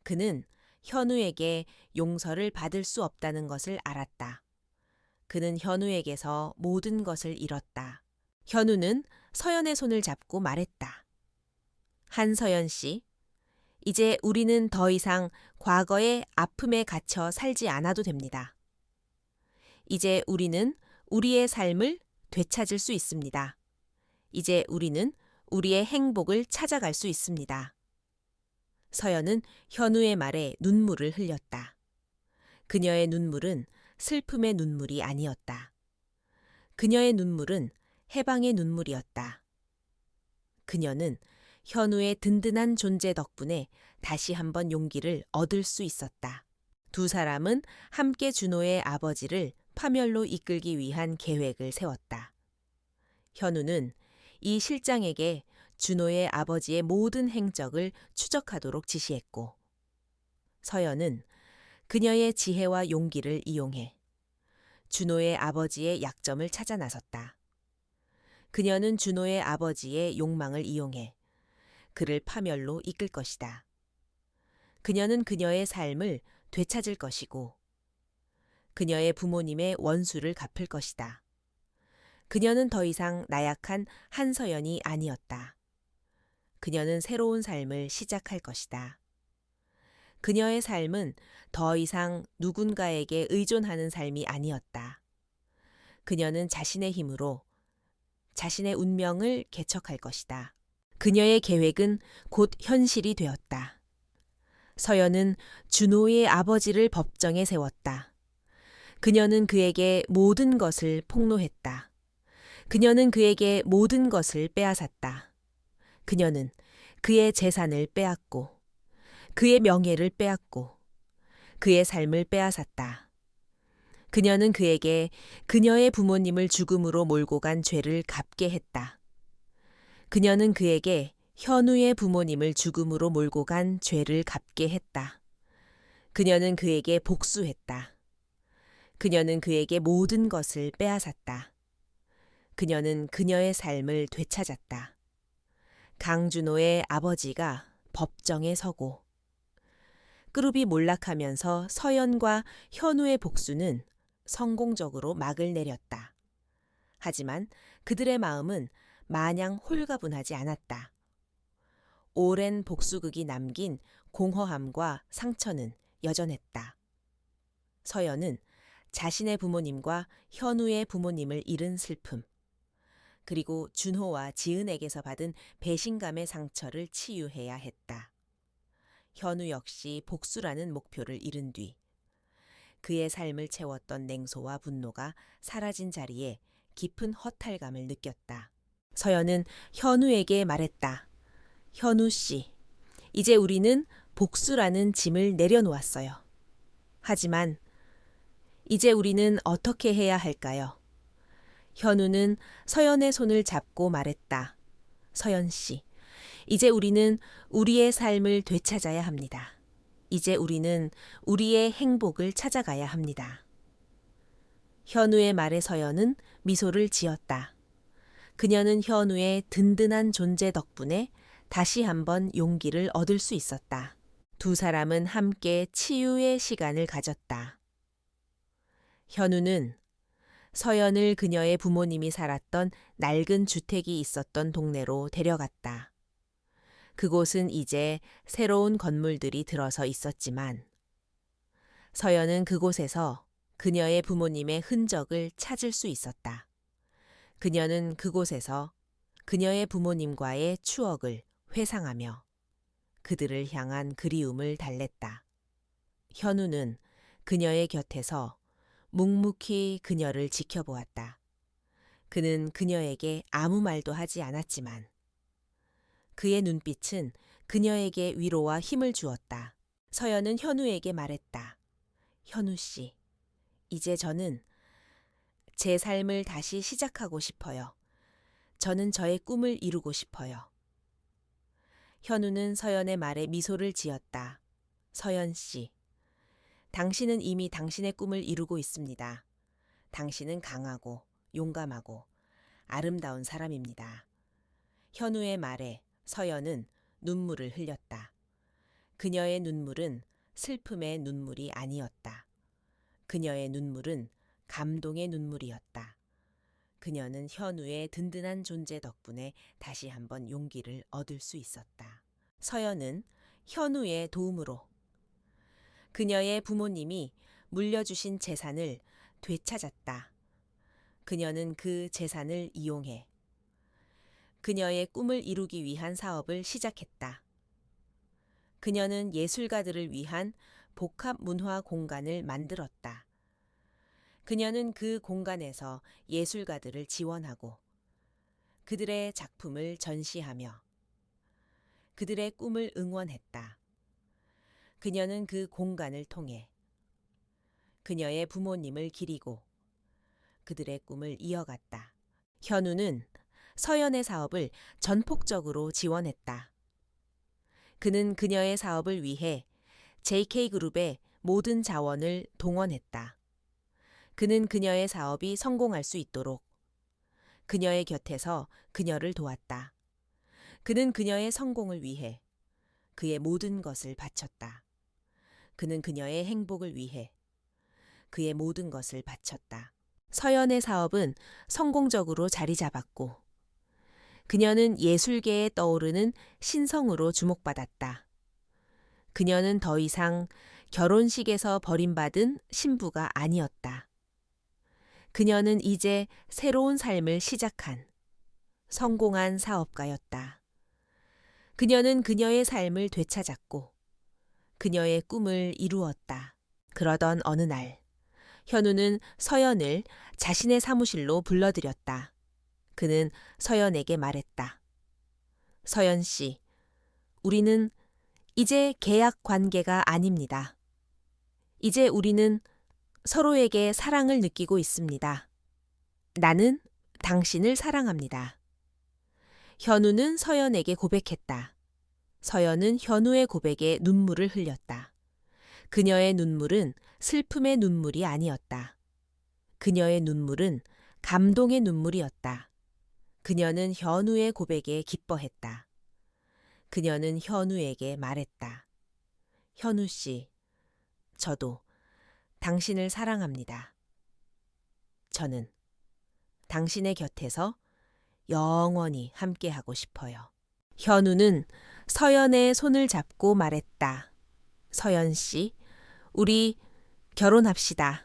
그는 현우에게 용서를 받을 수 없다는 것을 알았다. 그는 현우에게서 모든 것을 잃었다. 현우는 서연의 손을 잡고 말했다. 한서연 씨, 이제 우리는 더 이상 과거의 아픔에 갇혀 살지 않아도 됩니다. 이제 우리는 우리의 삶을 되찾을 수 있습니다. 이제 우리는 우리의 행복을 찾아갈 수 있습니다. 서연은 현우의 말에 눈물을 흘렸다. 그녀의 눈물은 슬픔의 눈물이 아니었다. 그녀의 눈물은 해방의 눈물이었다. 그녀는 현우의 든든한 존재 덕분에 다시 한번 용기를 얻을 수 있었다. 두 사람은 함께 준호의 아버지를 파멸로 이끌기 위한 계획을 세웠다. 현우는 이 실장에게 준호의 아버지의 모든 행적을 추적하도록 지시했고, 서연은 그녀의 지혜와 용기를 이용해 준호의 아버지의 약점을 찾아 나섰다. 그녀는 준호의 아버지의 욕망을 이용해 그를 파멸로 이끌 것이다. 그녀는 그녀의 삶을 되찾을 것이고, 그녀의 부모님의 원수를 갚을 것이다. 그녀는 더 이상 나약한 한서연이 아니었다. 그녀는 새로운 삶을 시작할 것이다. 그녀의 삶은 더 이상 누군가에게 의존하는 삶이 아니었다. 그녀는 자신의 힘으로 자신의 운명을 개척할 것이다. 그녀의 계획은 곧 현실이 되었다. 서연은 준호의 아버지를 법정에 세웠다. 그녀는 그에게 모든 것을 폭로했다. 그녀는 그에게 모든 것을 빼앗았다. 그녀는 그의 재산을 빼앗고, 그의 명예를 빼앗고, 그의 삶을 빼앗았다. 그녀는 그에게 그녀의 부모님을 죽음으로 몰고 간 죄를 갚게 했다. 그녀는 그에게 현우의 부모님을 죽음으로 몰고 간 죄를 갚게 했다. 그녀는 그에게 복수했다. 그녀는 그에게 모든 것을 빼앗았다. 그녀는 그녀의 삶을 되찾았다. 강준호의 아버지가 법정에 서고, 그룹이 몰락하면서 서연과 현우의 복수는 성공적으로 막을 내렸다. 하지만 그들의 마음은 마냥 홀가분하지 않았다. 오랜 복수극이 남긴 공허함과 상처는 여전했다. 서연은 자신의 부모님과 현우의 부모님을 잃은 슬픔, 그리고 준호와 지은에게서 받은 배신감의 상처를 치유해야 했다. 현우 역시 복수라는 목표를 이룬 뒤 그의 삶을 채웠던 냉소와 분노가 사라진 자리에 깊은 허탈감을 느꼈다. 서연은 현우에게 말했다. 현우 씨, 이제 우리는 복수라는 짐을 내려놓았어요. 하지만 이제 우리는 어떻게 해야 할까요? 현우는 서연의 손을 잡고 말했다. 서연 씨, 이제 우리는 우리의 삶을 되찾아야 합니다. 이제 우리는 우리의 행복을 찾아가야 합니다. 현우의 말에 서연은 미소를 지었다. 그녀는 현우의 든든한 존재 덕분에 다시 한번 용기를 얻을 수 있었다. 두 사람은 함께 치유의 시간을 가졌다. 현우는 서연을 그녀의 부모님이 살았던 낡은 주택이 있었던 동네로 데려갔다. 그곳은 이제 새로운 건물들이 들어서 있었지만, 서연은 그곳에서 그녀의 부모님의 흔적을 찾을 수 있었다. 그녀는 그곳에서 그녀의 부모님과의 추억을 회상하며 그들을 향한 그리움을 달랬다. 현우는 그녀의 곁에서 묵묵히 그녀를 지켜보았다. 그는 그녀에게 아무 말도 하지 않았지만 그의 눈빛은 그녀에게 위로와 힘을 주었다. 서연은 현우에게 말했다. 현우 씨, 이제 저는 제 삶을 다시 시작하고 싶어요. 저는 저의 꿈을 이루고 싶어요. 현우는 서연의 말에 미소를 지었다. 서연 씨, 당신은 이미 당신의 꿈을 이루고 있습니다. 당신은 강하고 용감하고 아름다운 사람입니다. 현우의 말에 서연은 눈물을 흘렸다. 그녀의 눈물은 슬픔의 눈물이 아니었다. 그녀의 눈물은 감동의 눈물이었다. 그녀는 현우의 든든한 존재 덕분에 다시 한번 용기를 얻을 수 있었다. 서연은 현우의 도움으로 그녀의 부모님이 물려주신 재산을 되찾았다. 그녀는 그 재산을 이용해 그녀의 꿈을 이루기 위한 사업을 시작했다. 그녀는 예술가들을 위한 복합 문화 공간을 만들었다. 그녀는 그 공간에서 예술가들을 지원하고 그들의 작품을 전시하며 그들의 꿈을 응원했다. 그녀는 그 공간을 통해 그녀의 부모님을 기리고 그들의 꿈을 이어갔다. 현우는 서연의 사업을 전폭적으로 지원했다. 그는 그녀의 사업을 위해 JK그룹의 모든 자원을 동원했다. 그는 그녀의 사업이 성공할 수 있도록 그녀의 곁에서 그녀를 도왔다. 그는 그녀의 성공을 위해 그의 모든 것을 바쳤다. 그는 그녀의 행복을 위해 그의 모든 것을 바쳤다. 서연의 사업은 성공적으로 자리 잡았고 그녀는 예술계에 떠오르는 신성으로 주목받았다. 그녀는 더 이상 결혼식에서 버림받은 신부가 아니었다. 그녀는 이제 새로운 삶을 시작한 성공한 사업가였다. 그녀는 그녀의 삶을 되찾았고 그녀의 꿈을 이루었다. 그러던 어느 날 현우는 서연을 자신의 사무실로 불러들였다. 그는 서연에게 말했다. 서연 씨, 우리는 이제 계약 관계가 아닙니다. 이제 우리는 서로에게 사랑을 느끼고 있습니다. 나는 당신을 사랑합니다. 현우는 서연에게 고백했다. 서연은 현우의 고백에 눈물을 흘렸다. 그녀의 눈물은 슬픔의 눈물이 아니었다. 그녀의 눈물은 감동의 눈물이었다. 그녀는 현우의 고백에 기뻐했다. 그녀는 현우에게 말했다. 현우 씨, 저도 당신을 사랑합니다. 저는 당신의 곁에서 영원히 함께하고 싶어요. 현우는 서연의 손을 잡고 말했다. 서연 씨, 우리 결혼합시다.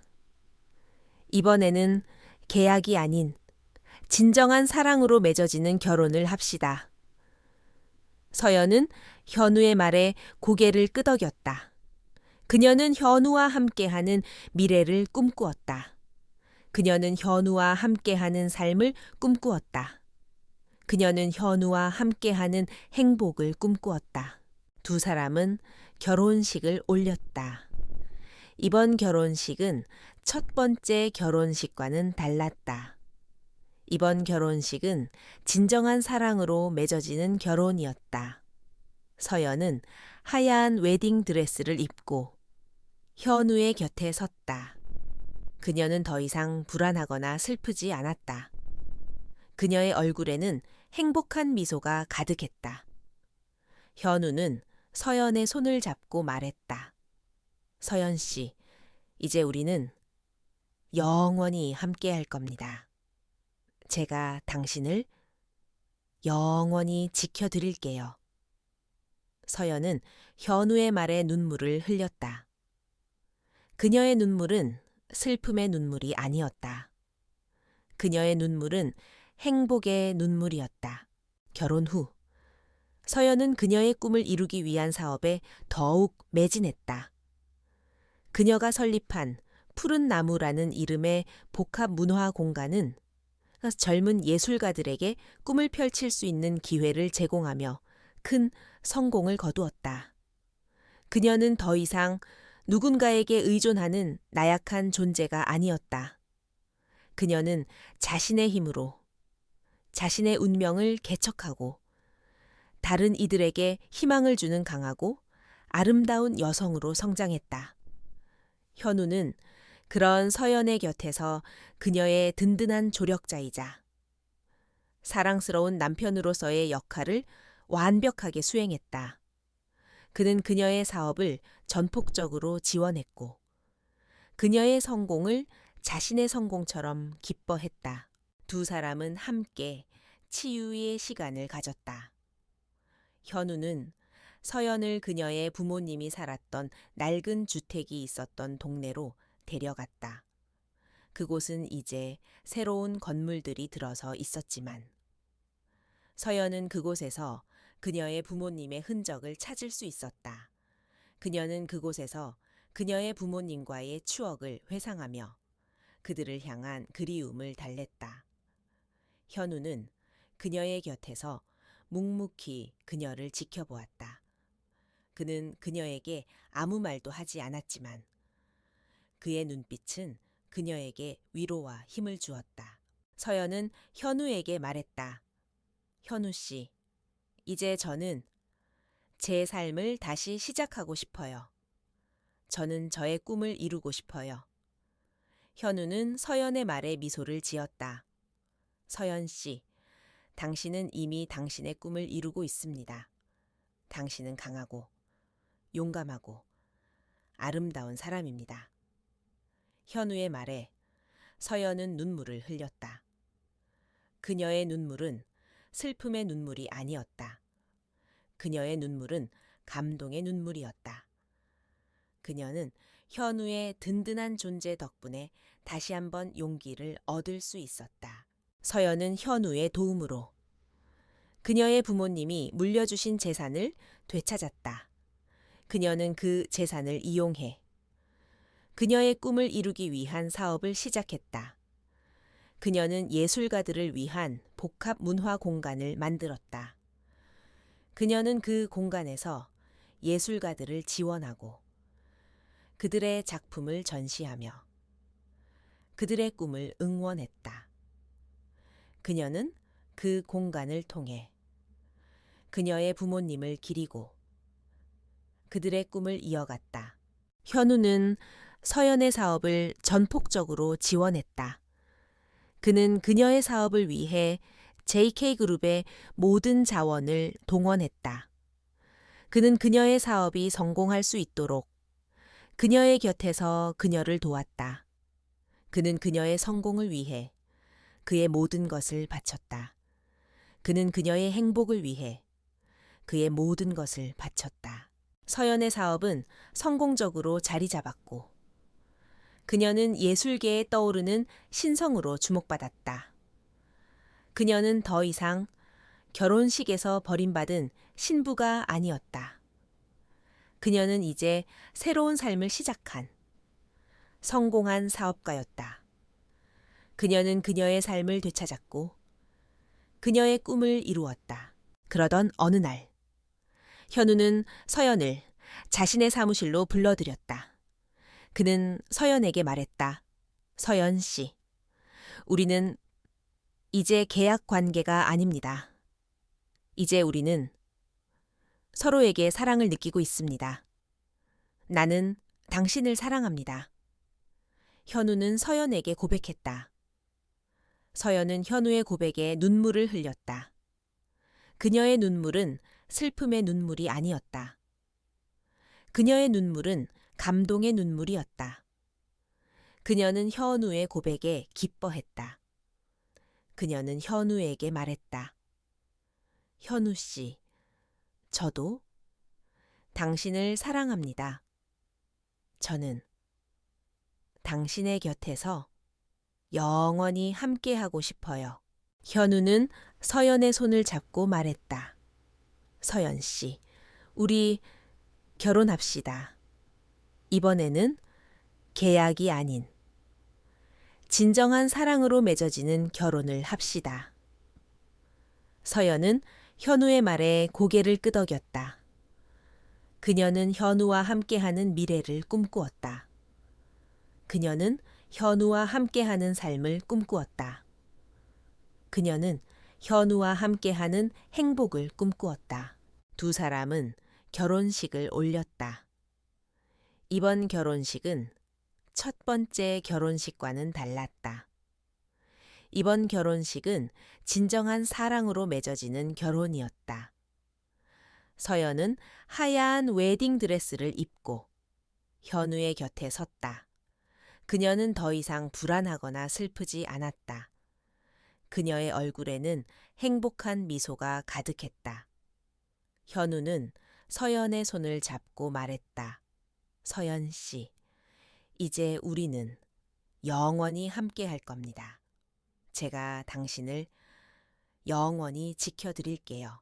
이번에는 계약이 아닌 진정한 사랑으로 맺어지는 결혼을 합시다. 서연은 현우의 말에 고개를 끄덕였다. 그녀는 현우와 함께하는 미래를 꿈꾸었다. 그녀는 현우와 함께하는 삶을 꿈꾸었다. 그녀는 현우와 함께하는 행복을 꿈꾸었다. 두 사람은 결혼식을 올렸다. 이번 결혼식은 첫 번째 결혼식과는 달랐다. 이번 결혼식은 진정한 사랑으로 맺어지는 결혼이었다. 서연은 하얀 웨딩 드레스를 입고 현우의 곁에 섰다. 그녀는 더 이상 불안하거나 슬프지 않았다. 그녀의 얼굴에는 행복한 미소가 가득했다. 현우는 서연의 손을 잡고 말했다. 서연 씨, 이제 우리는 영원히 함께할 겁니다. 제가 당신을 영원히 지켜드릴게요. 서연은 현우의 말에 눈물을 흘렸다. 그녀의 눈물은 슬픔의 눈물이 아니었다. 그녀의 눈물은 행복의 눈물이었다. 결혼 후 서연은 그녀의 꿈을 이루기 위한 사업에 더욱 매진했다. 그녀가 설립한 푸른 나무라는 이름의 복합 문화 공간은 젊은 예술가들에게 꿈을 펼칠 수 있는 기회를 제공하며 큰 성공을 거두었다. 그녀는 더 이상 누군가에게 의존하는 나약한 존재가 아니었다. 그녀는 자신의 힘으로 자신의 운명을 개척하고 다른 이들에게 희망을 주는 강하고 아름다운 여성으로 성장했다. 현우는 그런 서연의 곁에서 그녀의 든든한 조력자이자 사랑스러운 남편으로서의 역할을 완벽하게 수행했다. 그는 그녀의 사업을 전폭적으로 지원했고 그녀의 성공을 자신의 성공처럼 기뻐했다. 두 사람은 함께 치유의 시간을 가졌다. 현우는 서연을 그녀의 부모님이 살았던 낡은 주택이 있었던 동네로 데려갔다. 그곳은 이제 새로운 건물들이 들어서 있었지만 서연은 그곳에서 그녀의 부모님의 흔적을 찾을 수 있었다. 그녀는 그곳에서 그녀의 부모님과의 추억을 회상하며 그들을 향한 그리움을 달랬다. 현우는 그녀의 곁에서 묵묵히 그녀를 지켜보았다. 그는 그녀에게 아무 말도 하지 않았지만 그의 눈빛은 그녀에게 위로와 힘을 주었다. 서연은 현우에게 말했다. 현우 씨, 이제 저는 제 삶을 다시 시작하고 싶어요. 저는 저의 꿈을 이루고 싶어요. 현우는 서연의 말에 미소를 지었다. 서연 씨, 당신은 이미 당신의 꿈을 이루고 있습니다. 당신은 강하고 용감하고 아름다운 사람입니다. 현우의 말에 서연은 눈물을 흘렸다. 그녀의 눈물은 슬픔의 눈물이 아니었다. 그녀의 눈물은 감동의 눈물이었다. 그녀는 현우의 든든한 존재 덕분에 다시 한번 용기를 얻을 수 있었다. 서연은 현우의 도움으로 그녀의 부모님이 물려주신 재산을 되찾았다. 그녀는 그 재산을 이용해 그녀의 꿈을 이루기 위한 사업을 시작했다. 그녀는 예술가들을 위한 복합 문화 공간을 만들었다. 그녀는 그 공간에서 예술가들을 지원하고 그들의 작품을 전시하며 그들의 꿈을 응원했다. 그녀는 그 공간을 통해 그녀의 부모님을 기리고 그들의 꿈을 이어갔다. 현우는 서연의 사업을 전폭적으로 지원했다. 그는 그녀의 사업을 위해 JK그룹의 모든 자원을 동원했다. 그는 그녀의 사업이 성공할 수 있도록 그녀의 곁에서 그녀를 도왔다. 그는 그녀의 성공을 위해 그의 모든 것을 바쳤다. 그는 그녀의 행복을 위해 그의 모든 것을 바쳤다. 서연의 사업은 성공적으로 자리 잡았고 그녀는 예술계에 떠오르는 신성으로 주목받았다. 그녀는 더 이상 결혼식에서 버림받은 신부가 아니었다. 그녀는 이제 새로운 삶을 시작한 성공한 사업가였다. 그녀는 그녀의 삶을 되찾았고 그녀의 꿈을 이루었다. 그러던 어느 날 현우는 서연을 자신의 사무실로 불러들였다. 그는 서연에게 말했다. 서연 씨, 우리는 이제 계약 관계가 아닙니다. 이제 우리는 서로에게 사랑을 느끼고 있습니다. 나는 당신을 사랑합니다. 현우는 서연에게 고백했다. 서연은 현우의 고백에 눈물을 흘렸다. 그녀의 눈물은 슬픔의 눈물이 아니었다. 그녀의 눈물은 감동의 눈물이었다. 그녀는 현우의 고백에 기뻐했다. 그녀는 현우에게 말했다. 현우 씨, 저도 당신을 사랑합니다. 저는 당신의 곁에서 영원히 함께하고 싶어요. 현우는 서연의 손을 잡고 말했다. 서연 씨, 우리 결혼합시다. 이번에는 계약이 아닌 진정한 사랑으로 맺어지는 결혼을 합시다. 서연은 현우의 말에 고개를 끄덕였다. 그녀는 현우와 함께하는 미래를 꿈꾸었다. 그녀는 현우와 함께하는 삶을 꿈꾸었다. 그녀는 현우와 함께하는 행복을 꿈꾸었다. 두 사람은 결혼식을 올렸다. 이번 결혼식은 첫 번째 결혼식과는 달랐다. 이번 결혼식은 진정한 사랑으로 맺어지는 결혼이었다. 서연은 하얀 웨딩 드레스를 입고 현우의 곁에 섰다. 그녀는 더 이상 불안하거나 슬프지 않았다. 그녀의 얼굴에는 행복한 미소가 가득했다. 현우는 서연의 손을 잡고 말했다. 서연 씨, 이제 우리는 영원히 함께 할 겁니다. 제가 당신을 영원히 지켜드릴게요.